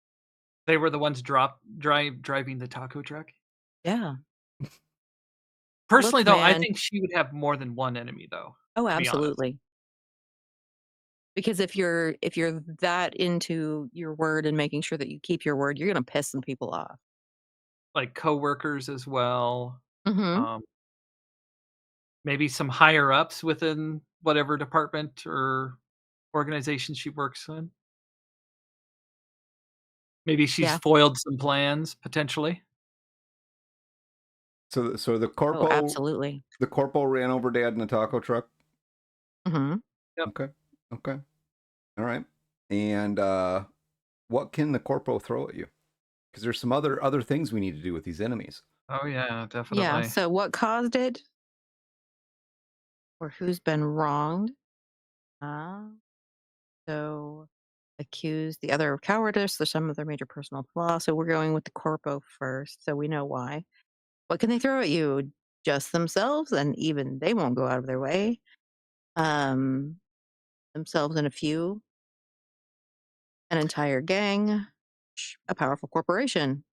They were the ones driving the taco truck? Yeah. Personally, Look, though, I man. think she would have more than one enemy, though, Oh, to be honest. absolutely. Because if you're that into your word and making sure that you keep your word, you're gonna piss some people off. Like, coworkers as well, Mhm. um, maybe some higher ups within whatever department or organization she works in. Maybe she's Yeah. foiled some plans, potentially. So Oh, absolutely. the corpo ran over Dad in a taco truck. Mhm. Yep. Okay, okay, all right. And what can the corpo throw at you? Because there's some other things we need to do with these enemies. Oh, yeah, Yeah, definitely. so what caused it or who's been wronged? Uh, so accuse the other of cowardice or some other major personal flaw. So we're going with the corpo first, so we know why. What can they throw at you? Just themselves, and even they won't go out of their way. Um, themselves and a few, an entire gang, a powerful corporation.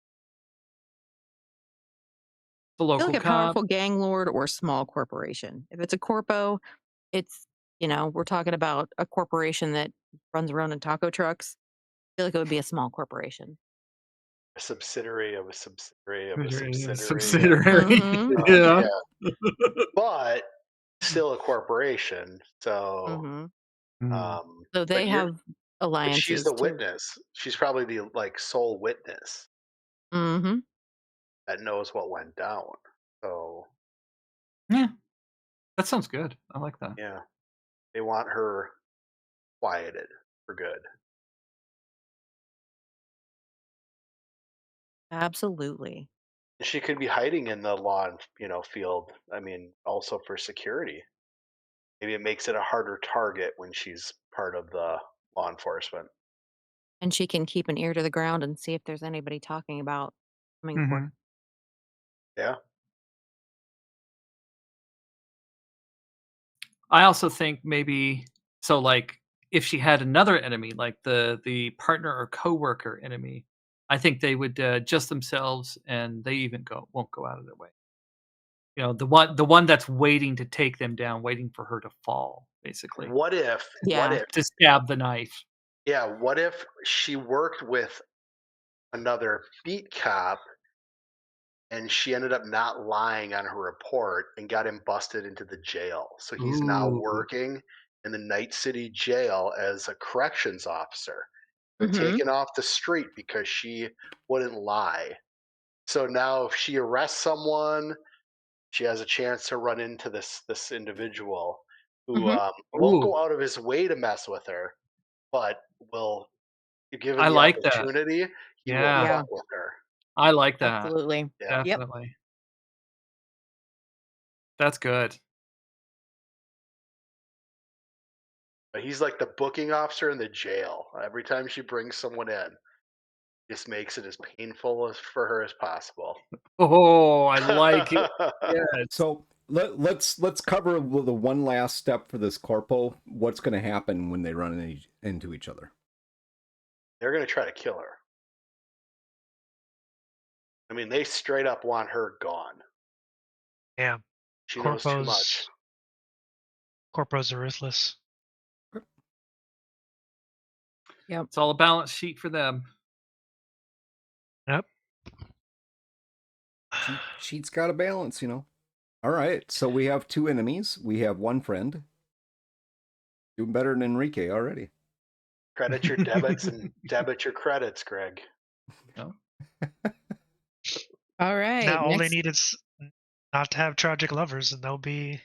The I feel like local a cop. powerful gang lord or small corporation. If it's a corpo, it's we're talking about a corporation that runs around in taco trucks. I feel like it would be a small corporation. A subsidiary of a subsidiary of a Yeah, subsidiary of. subsidiary. Mm-hmm. Yeah. Yeah, but still a corporation. So, Mm-hmm. Mm. um, So but they you're have but she's alliances the too. witness. She's probably the like sole witness Mm-hmm. that knows what went down. So Yeah, that sounds good. I like that. yeah, they want her quieted for good. Absolutely. She could be hiding in the law, field. I mean, also for security. Maybe it makes it a harder target when she's part of the law enforcement. And she can keep an ear to the ground and see if there's anybody talking about coming for her. Mhm. Yeah. I also think maybe so, like, if she had another enemy, like the partner or coworker enemy, I think they would, just themselves and they even won't go out of their way. The one that's waiting to take them down, waiting for her to fall, basically, What Yeah. if, to stab the knife. yeah, what if she worked with another beat cop and she ended up not lying on her report and got him busted into the jail? So he's now Ooh. working in the Night City jail as a corrections officer. Been Mm-hmm. taken off the street because she wouldn't lie. So now if she arrests someone, she has a chance to run into this individual who Mm-hmm. won't Ooh, go out of his way to mess with her, but will, if given I the like that. opportunity, he will Yeah, Yeah. fuck with her. I like that. Absolutely. Yeah, Yep. Definitely. That's good. but he's like the booking officer in the jail. Every time she brings someone in, just makes it as painful as for her as possible. Oh, I like it. Yes. So let's cover the one last step for this corpo. What's going to happen when they run into each other? They're gonna try to kill her. I mean, they straight up want her gone. Yeah, She knows too much. corpos corpos are ruthless. Yep. It's all a balance sheet for them. Yep. She's got a balance, All right, so we have two enemies. We have one friend. Doing better than Enrique already. Credit your debits and debit your credits, Greg. No? All right. Now all they Next. need is not to have tragic lovers, and they'll be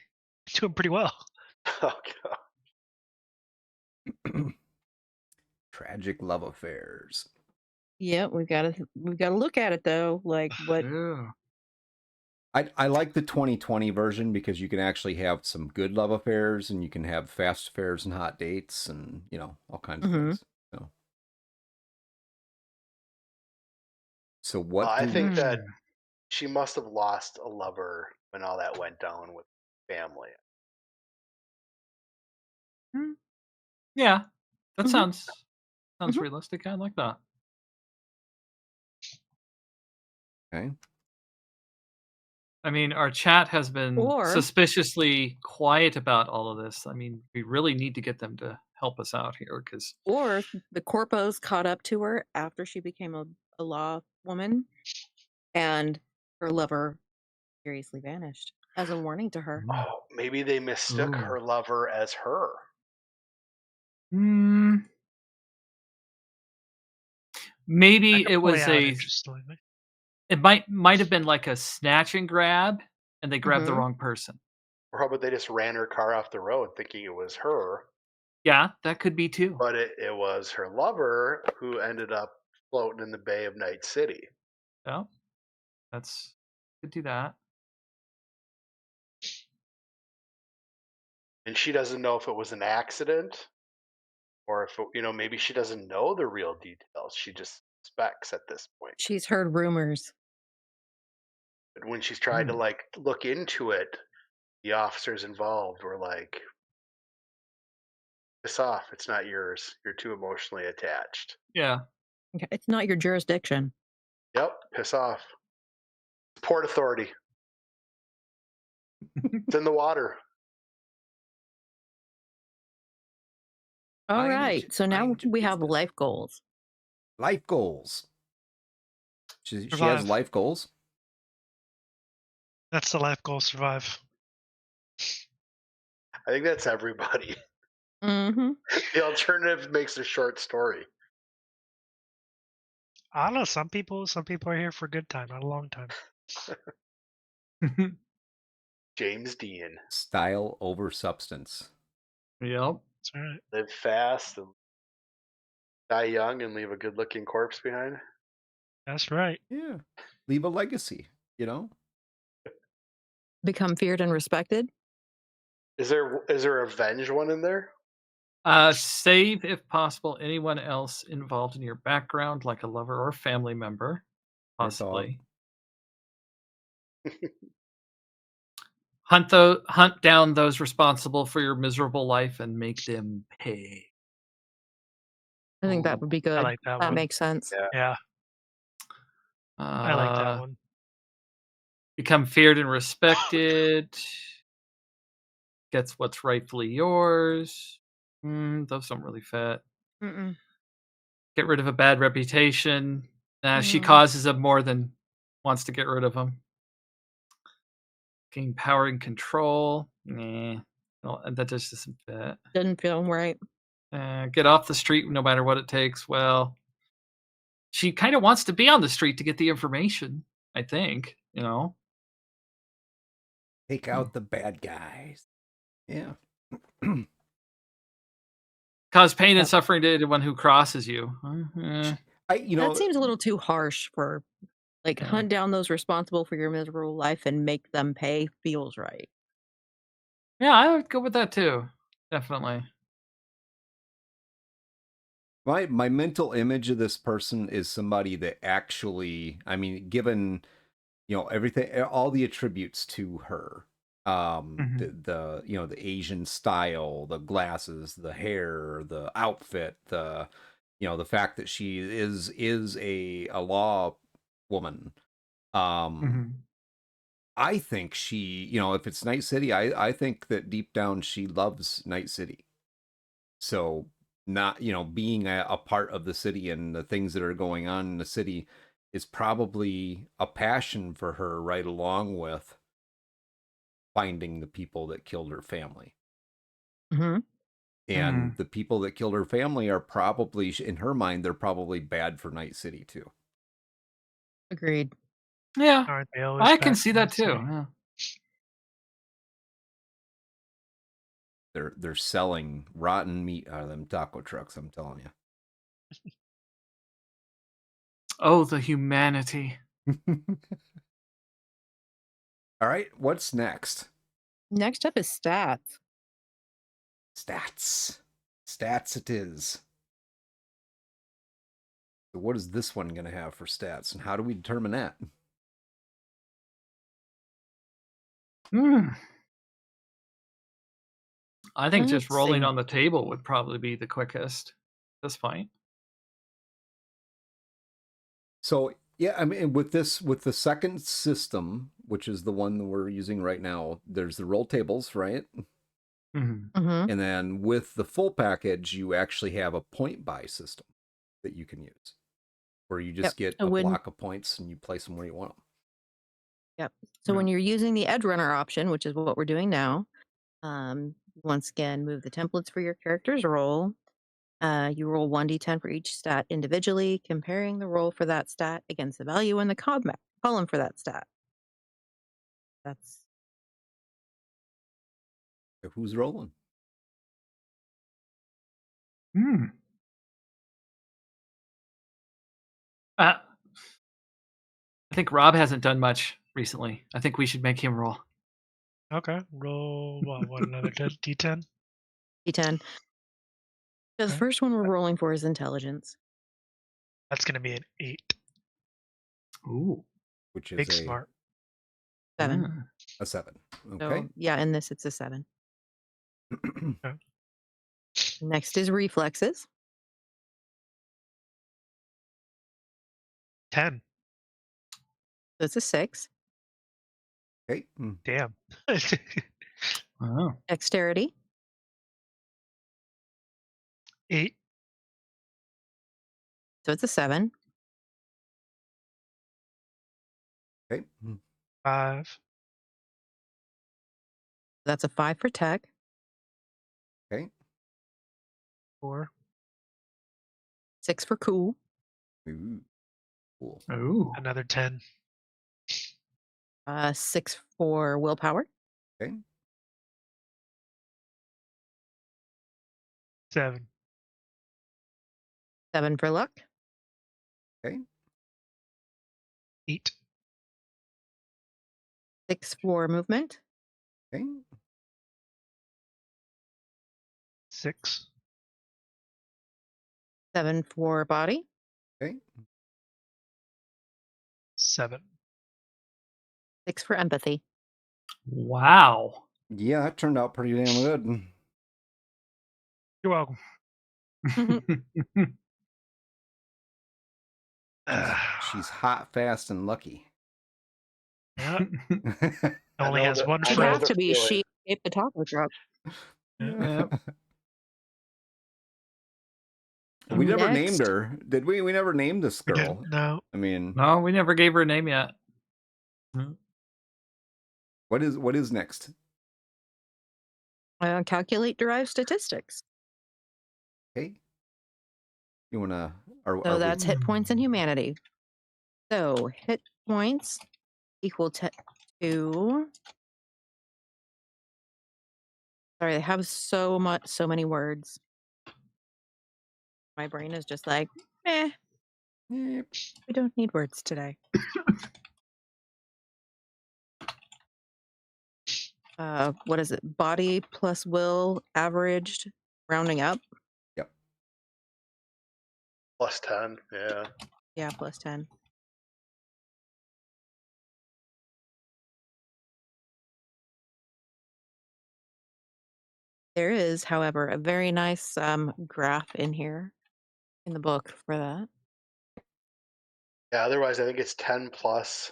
doing pretty well. Oh, God. Tragic love affairs. Yep. We've got to look at it though. Like what? Yeah. I like the 2020 version because you can actually have some good love affairs and you can have fast affairs and hot dates and all kinds of Mm-hmm. things. So Well, what I do think that Mm. she must have lost a lover when all that went down with family. Mm. Yeah, that Mm-hmm. sounds Mm-hmm. realistic. I like that. Okay. I mean, our chat has been Or suspiciously quiet about all of this. I mean, we really need to get them to help us out here because or the corpos caught up to her after she became a law woman, and her lover mysteriously vanished as a warning to her. Oh, maybe they mistook Ooh. her lover as her. Maybe That it could play was out interestingly. it might have been like a snatch and grab, and they grabbed the Mhm. wrong person. Or how about they just ran her car off the road thinking it was her, Yeah, that could be too. but it was her lover who ended up floating in the bay of Night City. Yeah, that's could do that. And she doesn't know if it was an accident or if it, maybe she doesn't know the real details. She just suspects at this point. She's heard rumors. But when she's tried to Hmm. like look into it, the officers involved were like, "Piss off! It's not yours. You're too emotionally attached." Yeah. Okay, it's not your jurisdiction. Yep, piss off. Port Authority. It's in the water. All Mind- right, so now mind your we have business. life goals. Life goals. She has Survive. life goals. That's the life goal, survive. I think that's everybody. Mm-hmm. The alternative makes a short story. I don't know. Some people are here for a good time, not a long time. James Dean. Style over substance. Yep. That's all right. Live fast and die young and leave a good looking corpse behind. That's right. Yeah. Leave a legacy, Become feared and respected. Is there a revenge one in there? Save, if possible, anyone else involved in your background, like a lover or family member, Your dog. possibly. Hunt down those responsible for your miserable life and make them pay. I think that would be good. I like that one. Makes sense. Yeah, I like that Uh, one. Become feared and respected. Gets what's rightfully yours. Those don't really fit. Mm-mm. Get rid of a bad reputation. She Mhm. causes him more than wants to get rid of him. Gain power and control. Nah, no, that just doesn't fit. Doesn't feel right. Get off the street no matter what it takes. Well, she kind of wants to be on the street to get the information, I think, Take out the bad guys. Yeah. Cause pain and suffering to anyone who crosses you. That seems a little too harsh for Yeah. hunt down those responsible for your miserable life and make them pay feels right. Yeah, I would go with that too. Definitely. My mental image of this person is somebody that actually, I mean, given everything, all the attributes to her, the the Asian style, the glasses, the hair, the outfit, the the fact that she is a law woman. I think she, if it's Night City, I think that deep down she loves Night City. So not, being a part of the city and the things that are going on in the city is probably a passion for her, right along with finding the people that killed her family. Mm-hmm. And the people that killed her family are probably, in her mind, they're probably bad for Night City too. Agreed. Yeah, Aren't they always I can bad see for that the too. city? Yeah. They're selling rotten meat out of them taco trucks, I'm telling you. Oh, the humanity. All right, what's next? Next up is stats. Stats it is. So what is this one going to have for stats, and how do we determine that? I think just Let's rolling see. on the table would probably be the quickest. That's fine. So Yeah, I mean, with the second system, which is the one we're using right now, there's the roll tables, right? And then with the full package, you actually have a point buy system that you can use, where you just get a block of points and you place them where you want them. Yep. So when you're using the Edge Runner option, which is what we're doing now, once again, move the templates for your character's roll. You roll 1d10 for each stat individually, comparing the roll for that stat against the value in the column for that stat. That's Who's rolling? I think Rob hasn't done much recently. I think we should make him roll. Okay, roll what another d10? d10. The first one we're rolling for is intelligence. That's going to be an 8. Ooh. Which is Big smart. 7. A 7. Okay. So, yeah, in this it's a 7. Next is reflexes. 10. So it's a 6. Okay. Damn. Wow. Dexterity. 8. So it's a 7. Okay. 5. That's a 5 for tech. Okay. 4. 6 for cool. Ooh. Cool. Ooh. Another 10. 6 for willpower. Okay. 7. 7 for luck. Okay. 8. 6 for movement. Okay. 6. 7 for body. Okay. 7. 6 for empathy. Wow. Yeah, that turned out pretty damn good. You're welcome. She's hot, fast, and lucky. Yeah. Only has one She'd friend. have to be. She escaped the taco truck. Yep. We never named Next. her, did we? We never named this We girl. didn't, no. I mean, No, we never gave her a name yet. what is next? Calculate derived statistics. Okay. You wanna? So that's hit points and humanity. So hit points equal to. Sorry, they have so many words. My brain is just like, Yep. we don't need words today. What is it? Body plus will averaged, rounding up. Yep. Plus 10. Yeah. Yeah, plus 10. There is, however, a very nice graph in here in the book for that. Yeah. Otherwise, I think it's 10 plus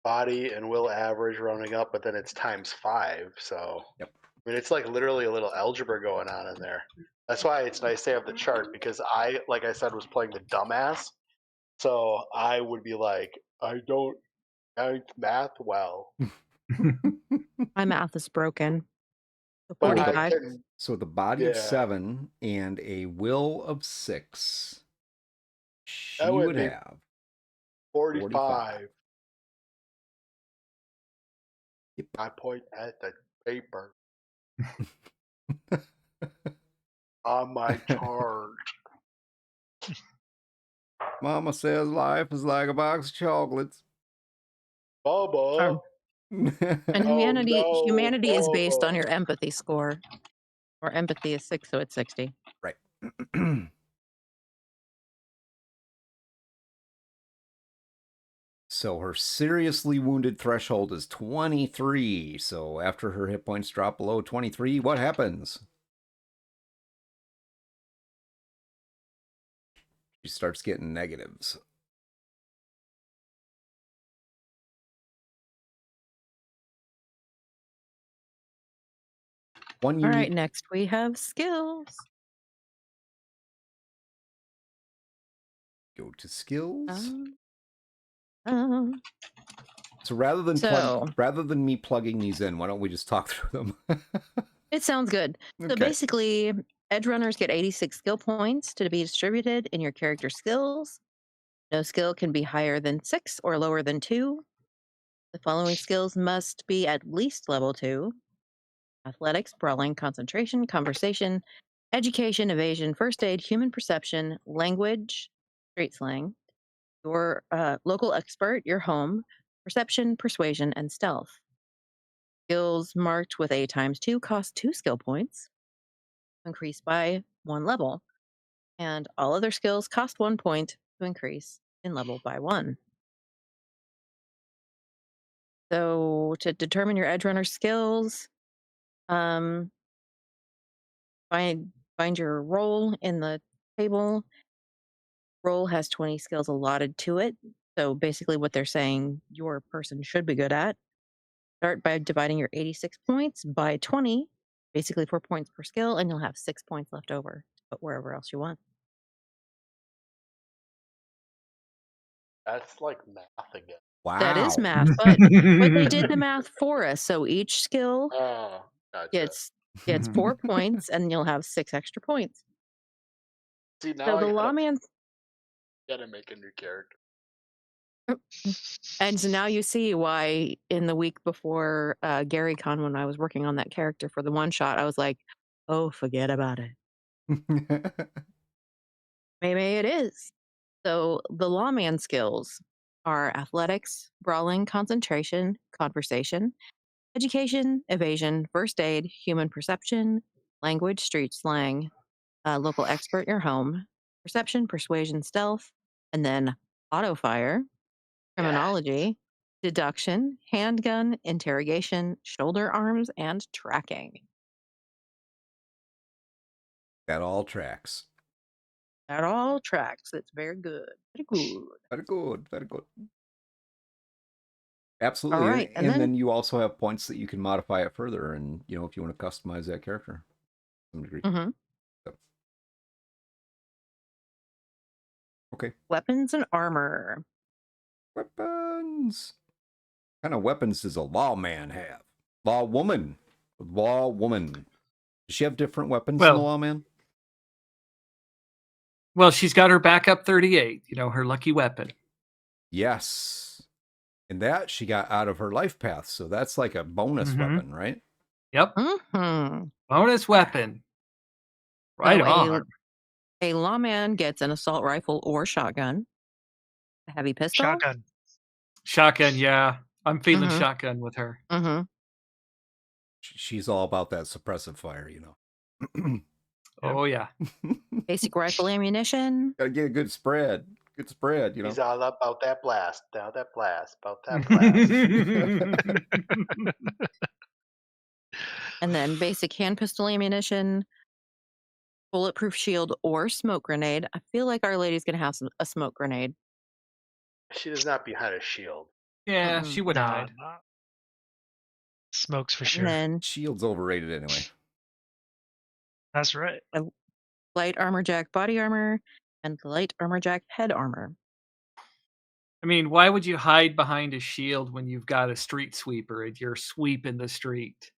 body and will average rounding up, but then it's times 5. So, Yep. I mean, it's like literally a little algebra going on in there. That's why it's nice to have the chart, because I, like I said, was playing the dumbass. So I would be like, I don't math well. My math is broken. So But 45. So the body of 7 and a will of 6. She would have 45. Yep. I point at the paper on my chart. Mama says life is like a box of chocolates. Bubba. And humanity is based Bubba. on your empathy score. Or empathy is 6, so it's 60. Right. So her seriously wounded threshold is 23. So after her hit points drop below 23, what happens? She starts getting negatives. One All right, unique. next we have skills. Go to skills. Um, So rather than So- me plugging these in, why don't we just talk through them? It sounds good. So Okay. basically, edge runners get 86 skill points to be distributed in your character skills. No skill can be higher than 6 or lower than 2. The following skills must be at least level 2: athletics, brawling, concentration, conversation, education, evasion, first aid, human perception, language, street slang, your local expert, your home, perception, persuasion, and stealth. Skills marked with a ×2 cost 2 skill points, increase by 1 level, and all other skills cost 1 point to increase in level by 1. So to determine your edge runner skills, find your role in the table. Role has 20 skills allotted to it. So basically what they're saying your person should be good at. Start by dividing your 86 points by 20, basically 4 points per skill, and you'll have 6 points left over to put wherever else you want. That's like math again. Wow. That is math, but they did the math for us. So each skill Oh, gotcha. gets 4 points, and you'll have 6 extra points. See, now So I the lawman, gotta make a new character. and so now you see why in the week before Gary Con, when I was working on that character for the one shot, I was like, oh, forget about it. Maybe it is. So the lawman skills are athletics, brawling, concentration, conversation, education, evasion, first aid, human perception, language, street slang, local expert, your home, perception, persuasion, stealth, and then auto fire, criminology, deduction, handgun, interrogation, shoulder arms, and tracking. That all tracks. That all tracks. It's very good. Very good. Very good. Very good. Absolutely. All right, and then you also have points that you can modify it further, and if you want to customize that character to some degree. Mm-hmm. So. Okay. Weapons and armor. Weapons. What kind of weapons does a lawman have? Lawwoman. Lawwoman. Does she have different weapons than the lawman? Well, she's got her backup 38, her lucky weapon. Yes. And that she got out of her life path, so that's like a bonus weapon, right? Yep. Mm-hmm. Bonus weapon. Right on. A lawman gets an assault rifle or shotgun, a heavy pistol. Shotgun, yeah. I'm feeling shotgun with her. Mm-hmm. She's all about that suppressive fire, Oh, yeah. Basic rifle ammunition. Gotta get a good spread. Good spread, He's all about that blast, about that blast, about that blast. And then basic hand pistol ammunition, bulletproof shield, or smoke grenade. I feel like Our Lady's going to have a smoke grenade. She does not behind a shield. Yeah, she would hide. Smokes for sure. And then shield's overrated anyway. That's right. Light armor jack body armor and light armor jack head armor. I mean, why would you hide behind a shield when you've got a street sweeper and you're sweeping the street?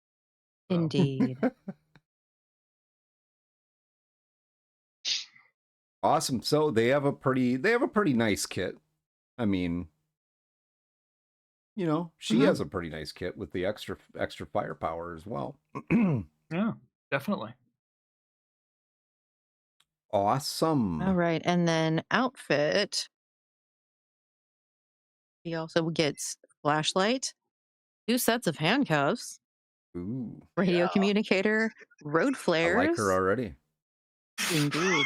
Indeed. Awesome. So they have a pretty nice kit. I mean, she has a pretty nice kit with the extra firepower as well. Yeah, definitely. Awesome. All right, and then outfit. He also gets flashlight, 2 sets of handcuffs, Ooh, radio communicator, road flares. I like her already. Indeed.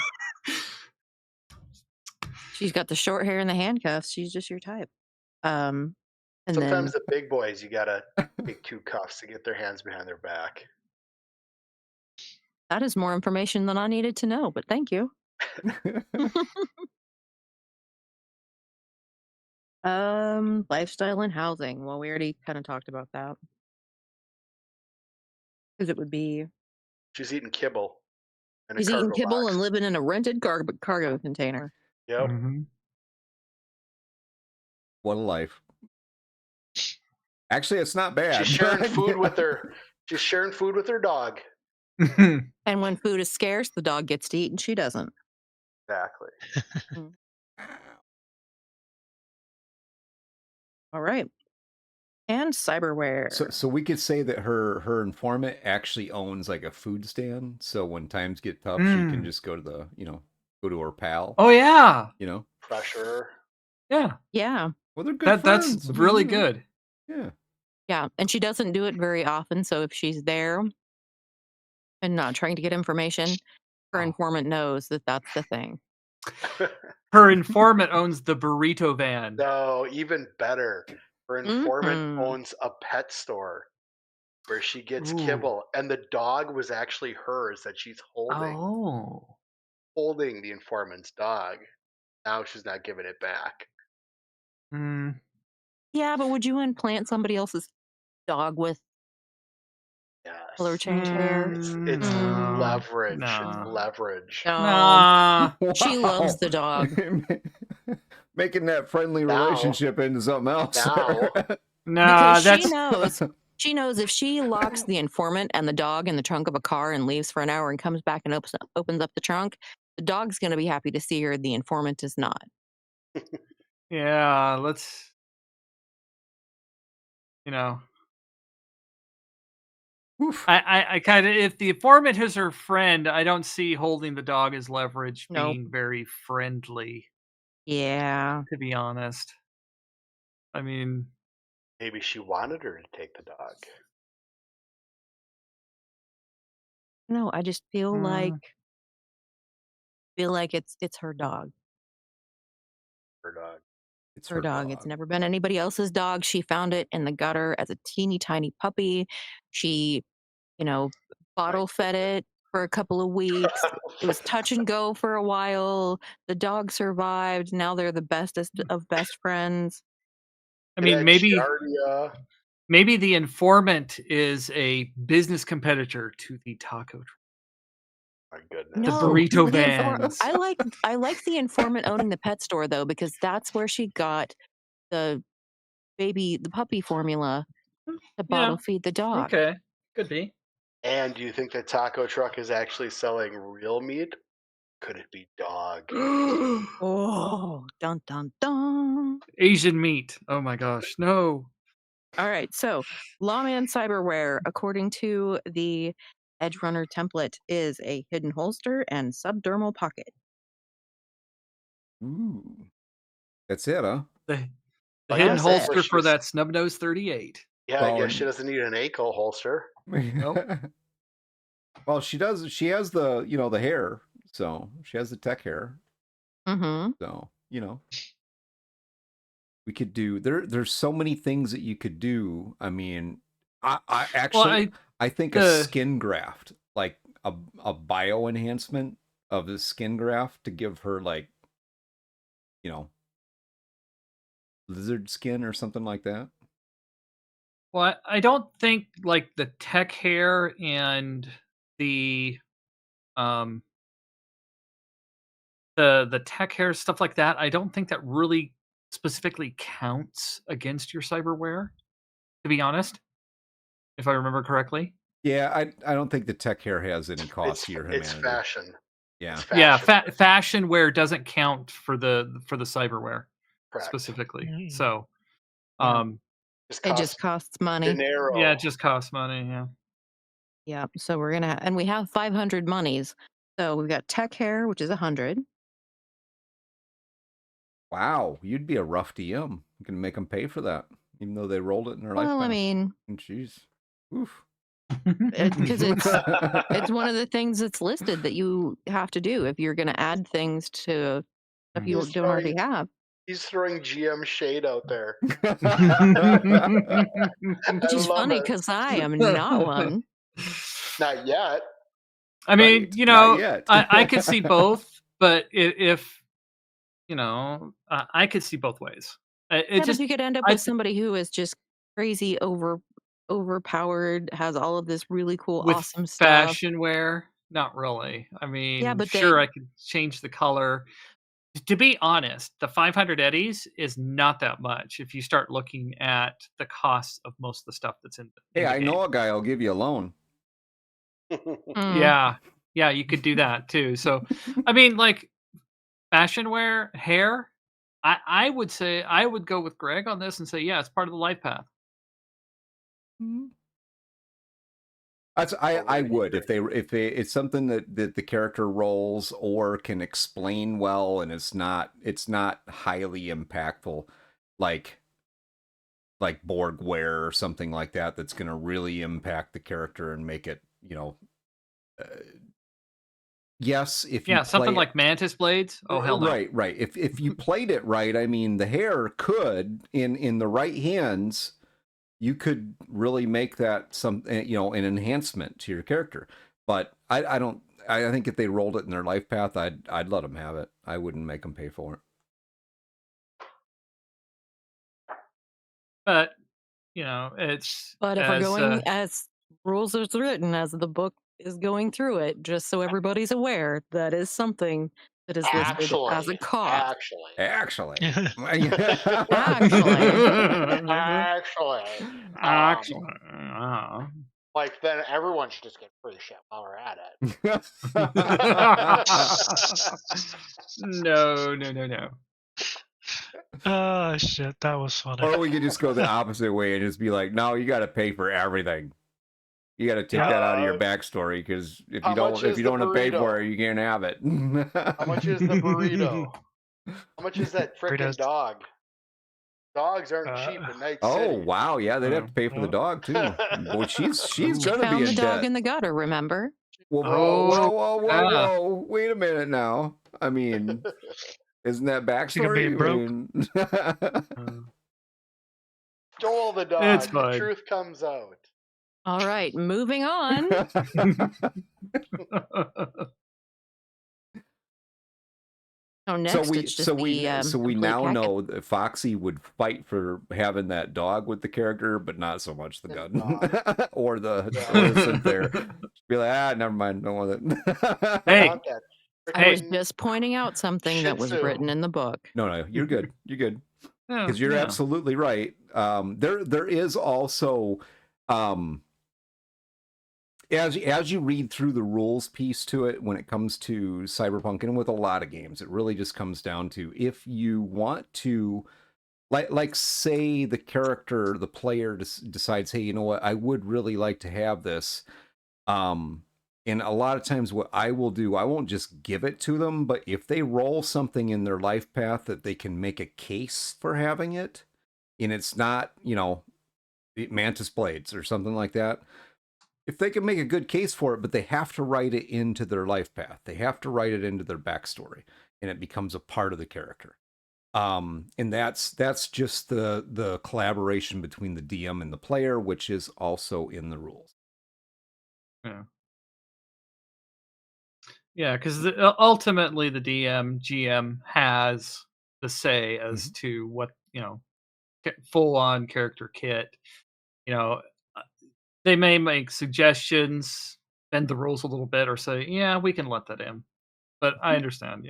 She's got the short hair and the handcuffs. She's just your type. And sometimes then, the big boys, you gotta take 2 cuffs to get their hands behind their back. that is more information than I needed to know, but thank you. Lifestyle and housing. Well, we already kind of talked about that. Because it would be She's eating kibble in a He's eating cargo kibble box. and living in a rented cargo container. Yep. Mhm. What a life. Actually, it's not bad. She's sharing but- food with her. She's sharing food with her dog. And when food is scarce, the dog gets to eat and she doesn't. Exactly. All right. And cyberware. So we could say that her informant actually owns like a food stand. So when times get tough, she can just go to go to her pal. Oh yeah. Pressure. Yeah. Yeah. Well, they're good friends. That's really good. Yeah. Yeah. And she doesn't do it very often. So if she's there and not trying to get information, her informant knows that that's the thing. Her informant owns the burrito van. No, even better. Her informant owns a pet store where she gets kibble, and the dog was actually hers that she's holding. Oh. Holding the informant's dog. Now she's not giving it back. Yeah, but would you implant somebody else's dog with color change hair? It's leverage. Nah. It's leverage. No. Nah. She loves the dog. Making that friendly relationship into something else. Nah, because she knows if she locks the informant and the dog in the trunk of a car and leaves for an hour and comes back and opens up the trunk, the dog's going to be happy to see her. The informant is not. Yeah, let's, I kind of, if the informant is her friend, I don't see holding the dog as leverage being very friendly. Yeah. To be honest. I mean, maybe she wanted her to take the dog. No, I just feel like it's her dog. Her dog. It's her dog. It's never been anybody else's dog. She found it in the gutter as a teeny tiny puppy. She, bottle fed it for a couple of weeks. It was touch and go for a while. The dog survived. Now they're the bestest of best friends. I mean, maybe the informant is a business competitor to the taco truck. My goodness. The burrito vans. I like the informant owning the pet store though, because that's where she got the puppy formula to bottle feed the dog. Okay, could be. And do you think the taco truck is actually selling real meat? Could it be dog? Oh, dun dun dun. Asian meat. Oh my gosh, no. All right, so Lawman Cyberware, according to the Edge Runner template, is a hidden holster and subdermal pocket. Ooh. That's it, huh? The hidden holster for that snub nose 38. Yeah, I guess she doesn't need an ankle holster. Nope. Well, she does. She has the the hair, so she has the tech hair. Mm-hmm. So we could do there's so many things that you could do. I mean, I actually I think a skin graft, like a bio enhancement of the skin graft to give her like lizard skin or something like that. Well, I don't think like the tech hair and the tech hair stuff like that, I don't think that really specifically counts against your cyberware, to be honest, if I remember correctly. Yeah, I don't think the tech hair has any cost to your humanity. It's fashion. Yeah, it's fashion. Fashion wear doesn't count for the cyberware. Correct. Specifically. So, it just costs money. Dinero. Yeah, it just costs money. Yeah. Yeah. So and we have 500 monies. So we've got tech hair, which is 100. Wow, you'd be a rough DM. You can make them pay for that, even though they rolled it in their life. Well, I mean, jeez, oof. Because it's one of the things that's listed that you have to do if you're going to add things to stuff you don't already have. He's throwing GM shade out there. Which is funny because I am not one. Not yet. I mean, I could see both, but if I could see both ways. But you could end up with somebody who is just crazy overpowered, has all of this really cool, With awesome stuff. fashion wear, not really. I Yeah, mean, but they sure, I could change the color. To be honest, the 500 eddies is not that much if you start looking at the cost of most of the stuff that's Hey, in the I game. know a guy. I'll give you a loan. Yeah. Yeah, you could do that too. So, I mean, like fashion wear, hair, I would say I would go with Greg on this and say, yeah, it's part of the life path. I would if it's something that the character rolls or can explain well, and it's not highly impactful, like Borg wear or something like that, that's going to really impact the character and make it, uh, yes, if you Yeah, something play like mantis blades. Oh hell no. right. If you played it right, I mean, the hair could, in the right hands, you could really make that some, an enhancement to your character. But I don't. I think if they rolled it in their life path, I'd let them have it. I wouldn't make them pay for it. But it's But if we're as going as rules is written, as the book is going through it, just so everybody's aware, that is something that is listed as a cost. Actually. Actually. Like, then everyone should just get free shit while we're at it. No. Oh shit, that was funny. Or we could just go the opposite way and just be like, no, you got to pay for everything. You got to take that out of your backstory, because if you don't want to pay for it, you can't have it. How much is the burrito? How much is that freaking dog? Dogs aren't cheap in Night City. Oh wow, yeah, they'd have to pay for the dog too. Boy, she's gonna found be the in dog debt. in the gutter, remember? Whoa! Wait a minute now. I mean, isn't that backstory? Being broke? Stole the dog. It's The fine. truth comes out. All right, moving on. So next, it's just we now complete know that Foxy would fight for having that dog with the character, but not so much the gun or the synth there. Be like, never mind, don't want it. Hey, I was just pointing out something that was written in the book. No, you're good. You're good. Yeah, Because you're absolutely right. There is also, as you read through the rules piece to it, when it comes to Cyberpunk, and with a lot of games, it really just comes down to, if you want to, like say the player decides, hey, you know what, I would really like to have this. And a lot of times what I will do, I won't just give it to them, but if they roll something in their life path that they can make a case for having it, and it's not, mantis blades or something like that, if they can make a good case for it, but they have to write it into their life path, they have to write it into their backstory, and it becomes a part of the character. And that's just the collaboration between the DM and the player, which is also in the rules. Yeah, because ultimately the GM has the say as to what, full on character kit. They may make suggestions, bend the rules a little bit, or say, yeah, we can let that in. But I understand,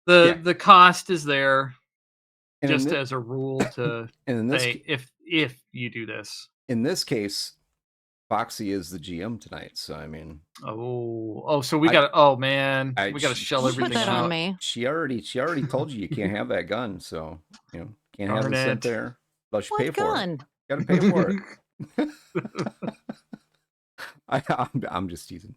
the cost is there, and just as a rule to say, if you do this. In this case, Foxy is the GM tonight, so I mean, so we got to, we got to shell everything put that out. on me. She already told you can't have that gun, so can't have the scent there. Unless you pay for it. Got to pay for it. I'm just teasing.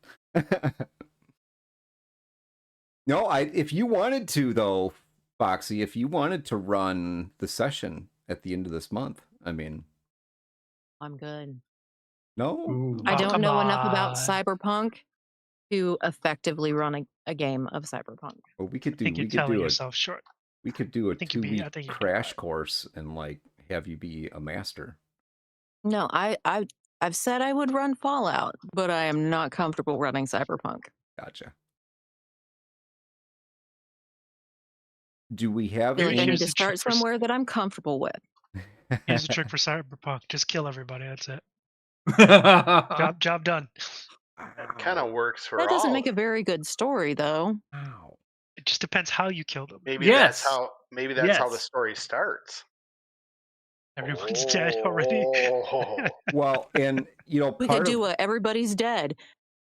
No, if you wanted to though, Foxy, if you wanted to run the session at the end of this month, I mean, I'm good. No, I don't know enough about Cyberpunk to effectively run a game of Cyberpunk. Well, we could do. I think you're selling yourself short. We could do a 2-week crash course and have you be a master. No, I've said I would run Fallout, but I am not comfortable running Cyberpunk. Gotcha. Do we have I need to start somewhere that I'm comfortable with. Here's the trick for Cyberpunk: just kill everybody. That's it. Job done. It kind of works for That doesn't all. make a very good story, though. Wow. It just depends how you kill them. Maybe that's Yes. how. Maybe that's how the Yes. story starts. Everyone's dead already. Oh. Well, and We could part do of a everybody's dead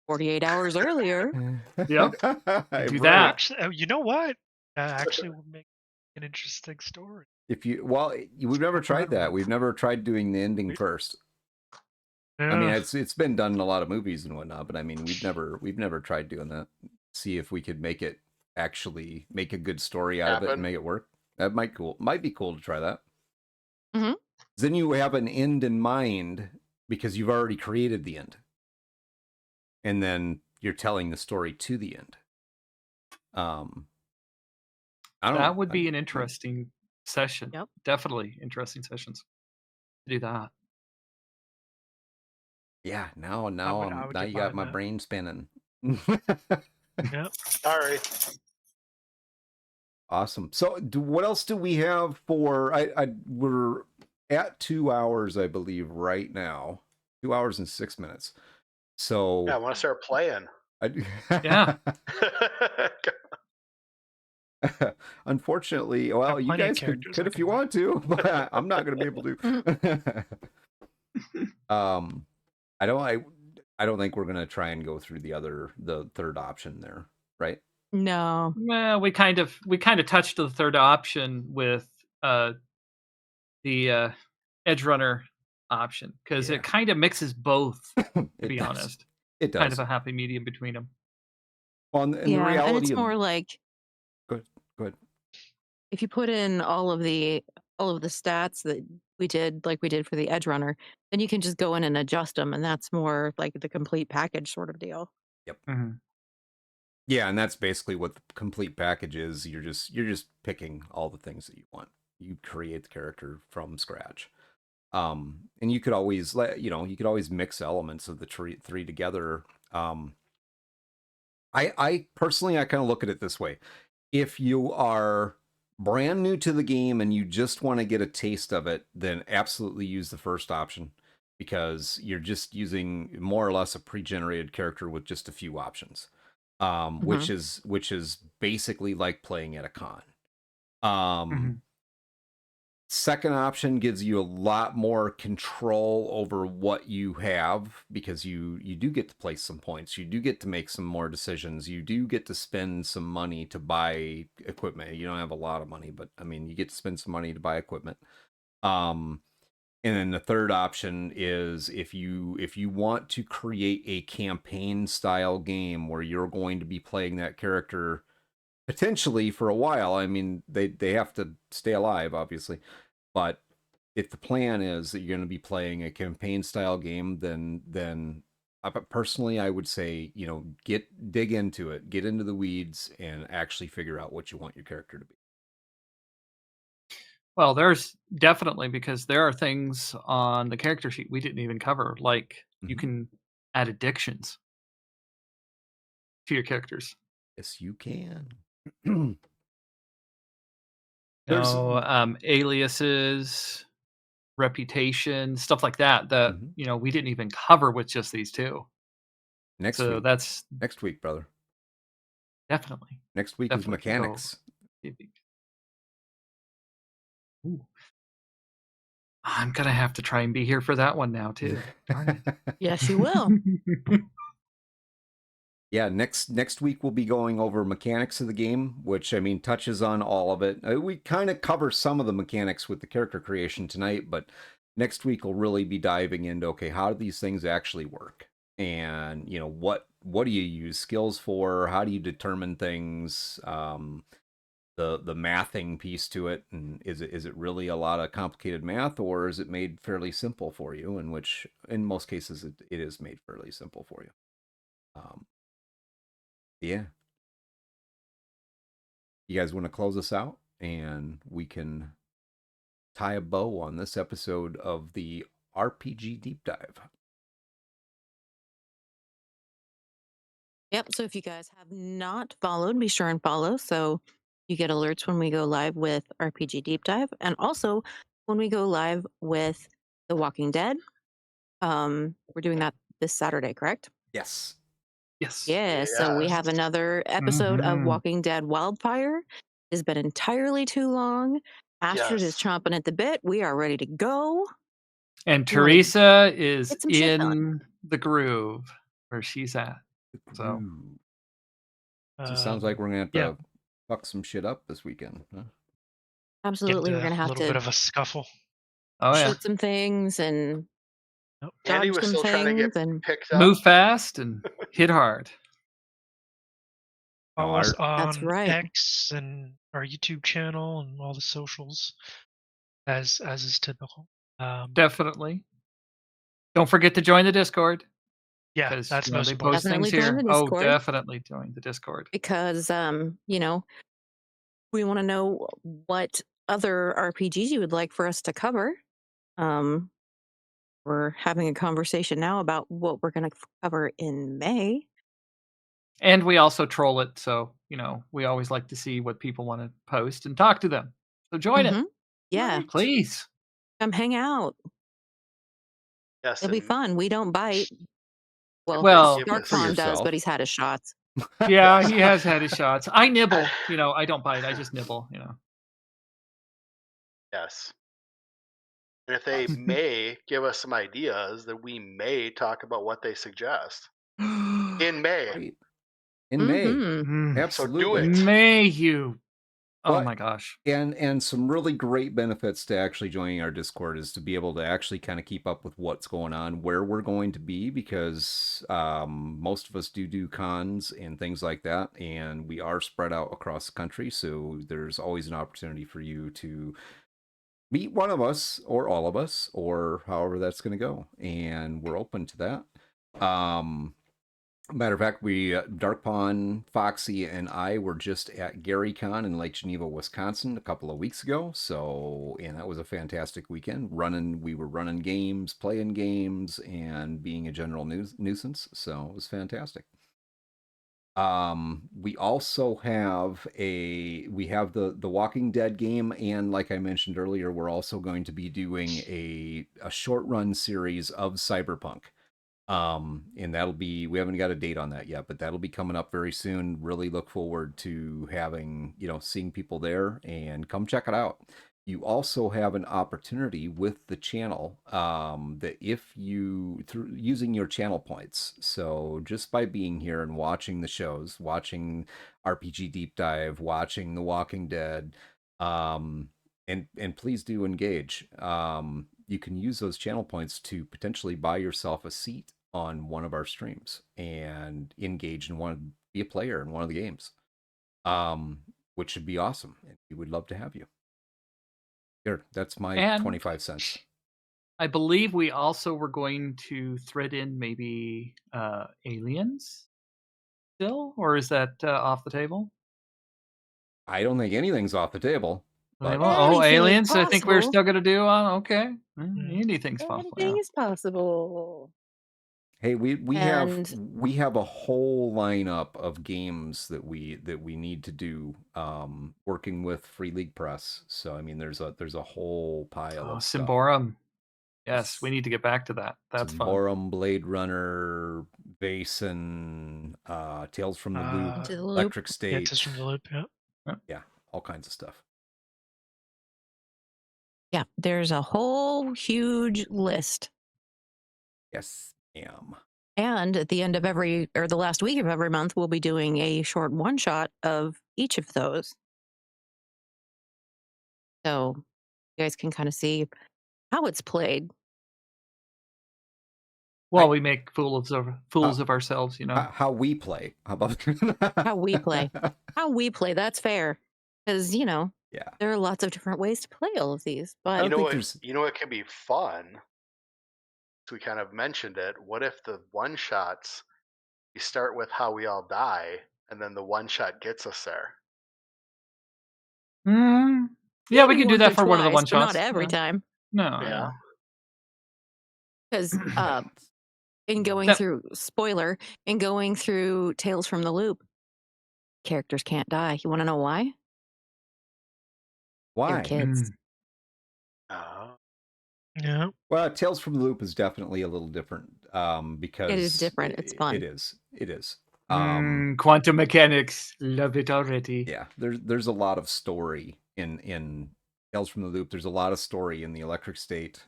48 hours earlier. Yep. Do Right. that. Actually, you know what? Actually, would make an interesting story. If you we've never tried that. We've never tried doing the ending first. I mean, Yeah. it's been done in a lot of movies and whatnot, but I mean, we've never tried doing that. See if we could make it actually make a good story out of it and Happen. make it work. That might be cool to try that. hmm Then you have an end in mind because you've already created the end, and then you're telling the story to the end. I don't know. That would be an interesting session. Yep. Definitely interesting sessions to do that. Yeah, now I would now get you got behind my that. brain spinning. Yeah. Sorry. Awesome. So, what else do we have for? We're at 2 hours, I believe, right now. 2 hours and 6 minutes. So, Yeah, I want to start playing. Yeah. Unfortunately, well, you plenty of guys characters could I if can you play. want to, but I'm not going to be able to. I don't think we're going to try and go through the third option there, right? No. Well, we kind of touched the third option with the Edge Runner option because Yeah. it kind of mixes both. To It be does. honest, It kind does. of a happy medium between them. Well, and the Yeah, and reality it's of more like go ahead. if you put in all of the stats that we did, like we did for the Edge Runner, then you can just go in and adjust them, and that's more like the complete package sort of deal. Yep. Mm-hmm. Yeah, and that's basically what the complete package is. You're just picking all the things that you want. You create the character from scratch. And you could always you could always mix elements of the three together. I personally I kind of look at it this way. If you are brand new to the game and you just want to get a taste of it, then absolutely use the first option because you're just using more or less a pre-generated character with just a few options. Which is basically like playing at a con. Second option gives you a lot more control over what you have because you do get to place some points. You do get to make some more decisions. You do get to spend some money to buy equipment. You don't have a lot of money, but I mean, you get to spend some money to buy equipment. And then the third option is if you want to create a campaign style game where you're going to be playing that character potentially for a while. I mean, they have to stay alive, obviously. But if the plan is that you're going to be playing a campaign style game, then personally I would say, dig into it, get into the weeds, and actually figure out what you want your character to be. Well, there's definitely because there are things on the character sheet we didn't even cover, like you can add addictions to your characters. Yes, you can. Aliases, reputation, stuff like that. That we didn't even cover with just these two. Next so week. That's next week, brother. Definitely. Next week is mechanics. Ooh. I'm gonna have to try and be here for that one now too. Darn it. Yes, you will. Yeah, next week we'll be going over mechanics of the game, which I mean touches on all of it. We kind of cover some of the mechanics with the character creation tonight, but next week we'll really be diving into okay, how do these things actually work? And what do you use skills for? How do you determine things? The mathing piece to it, and is it really a lot of complicated math, or is it made fairly simple for you? In which, in most cases, it is made fairly simple for you. Yeah. You guys want to close us out, and we can tie a bow on this episode of the RPG Deep Dive. Yep. So if you guys have not followed, be sure and follow so you get alerts when we go live with RPG Deep Dive. And also, when we go live with The Walking Dead. We're doing that this Saturday, correct? Yes. Yes. Yeah, so we have another episode of Mhm. Walking Dead Wildfire. It's been entirely too long. Astrid is Yes. chomping at the bit. We are ready to go. And We wanna Teresa is get some shit done. in the groove where she's at. So Ooh. So it sounds like we're gonna have Yeah, to fuck some shit up this weekend. Huh? get Absolutely, we're into gonna a have little bit to of a scuffle. oh yeah. shoot some things and Yep. Andy dodge was some still trying to get things and picked up. Move fast and hit hard. No, Follow us that's on right. X and our YouTube channel and all the socials, as is typical. Definitely. Don't forget to join the Discord Yeah, because that's most they important. post things Definitely join here. the Oh, Discord. definitely join the Discord. because we want to know what other RPGs you would like for us to cover. We're having a conversation now about what we're going to cover in May. And we also troll it, so we always like to see what people want to post and talk to them. So join it, Yeah, please. come hang out. Yes, It'll be and fun. We don't bite. Well, Well, give Dark us for Fawn does, yourself. but he's had his shots. yeah, Yes. he has had his shots. I nibble. I don't bite. I just nibble. yes. And if they may give us some ideas, then we may talk about what they suggest in May. Right. In May. Mm-hmm. Absolutely. So do it. May you? Oh But- my gosh. And some really great benefits to actually joining our Discord is to be able to actually kind of keep up with what's going on, where we're going to be, because most of us do cons and things like that, and we are spread out across the country, so there's always an opportunity for you to meet one of us or all of us or however that's going to go, and we're open to that. Matter of fact, we Dark Pawn, Foxy, and I were just at GaryCon in Lake Geneva, Wisconsin, a couple of weeks ago. And that was a fantastic weekend. We were running games, playing games, and being a general nuisance. So it was fantastic. We also have the Walking Dead game, and like I mentioned earlier, we're also going to be doing a short run series of Cyberpunk. And we haven't got a date on that yet, but that'll be coming up very soon. Really look forward to seeing people there, and come check it out. You also have an opportunity with the channel, that if you through using your channel points. So just by being here and watching the shows, watching RPG Deep Dive, watching The Walking Dead, and please do engage. You can use those channel points to potentially buy yourself a seat on one of our streams and engage and be a player in one of the games, which should be awesome. And we would love to have you. Here, that's my And 25 cents. I believe we also were going to thread in maybe aliens still, or is that off the table? I don't think anything's off the table. But Oh, Anything is aliens! I think we're possible. still going to do on. Okay, anything's possible. Anything Yeah. is possible. hey, we And have a whole lineup of games that we need to do, working with Free League Press. So I mean, there's a whole pile Oh, of stuff. Symborum. Yes, we need to get back to that. That's fun. Symborum, Blade Runner, Basin, Tales from the Loop, Into the Loop. Electric Yeah, State. Tales from the Loop. Yeah. Yeah, all kinds of stuff. yeah, there's a whole huge list. Yes, ma'am. And at the end of the last week of every month, we'll be doing a short one shot of each of those. So you guys can kind of see how it's played. Well, we make fools of ourselves, How we play. How about How we play. How we play, that's fair. Because, yeah. there are lots of different ways to play all of these. I But don't You know think what? there's You know what could be fun? We kind of mentioned it. What if the one shots we start with how we all die, and then the one shot gets us there? Yeah, we maybe can do once that or for one of the twice, one but shots. not every time. No. Yeah. Because in going That- through, spoiler, in going through Tales from the Loop, characters can't die. You want to know why? why. They're kids. Oh. Yeah. Well, Tales from the Loop is definitely a little different because it is different. It's fun. It is. It is. Quantum mechanics, love it already. Yeah, there's a lot of story in Tales from the Loop. There's a lot of story in the Electric State.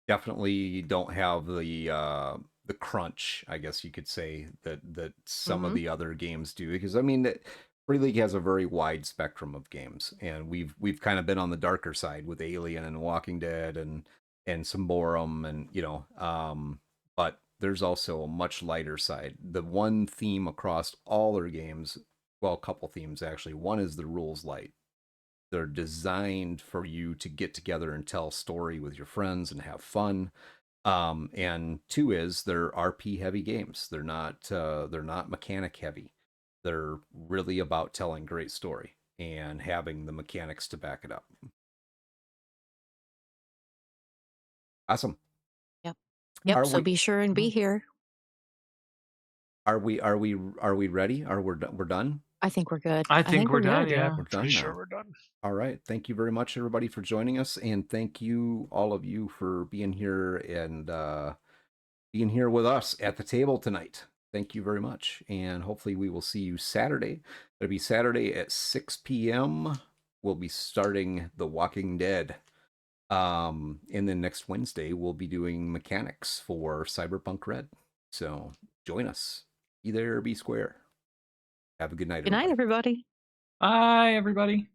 Definitely don't have the crunch, I guess you could say, that some of the other games do, because I mean, Free League has a very wide spectrum of games, and we've kind of been on the darker side with Alien and Walking Dead and Symborum, and but there's also a much lighter side. The one theme across all their games, well, a couple themes actually. One is the rules light. They're designed for you to get together and tell a story with your friends and have fun. And two is they're RP heavy games. They're not mechanic heavy. They're really about telling great story and having the mechanics to back it up. Awesome. Yep. So be sure and be here. Are we ready? We're done? I think we're good. I think we're done. Yeah, we're done. Pretty sure we're done. All right. Thank you very much, everybody, for joining us, and thank you, all of you, for being here and being here with us at the table tonight. Thank you very much, and hopefully we will see you Saturday. It'll be Saturday at 6 p.m. We'll be starting The Walking Dead. And then next Wednesday we'll be doing mechanics for Cyberpunk Red. So join us. Be there, be square. Have a good night. Good night, everybody. Bye, everybody.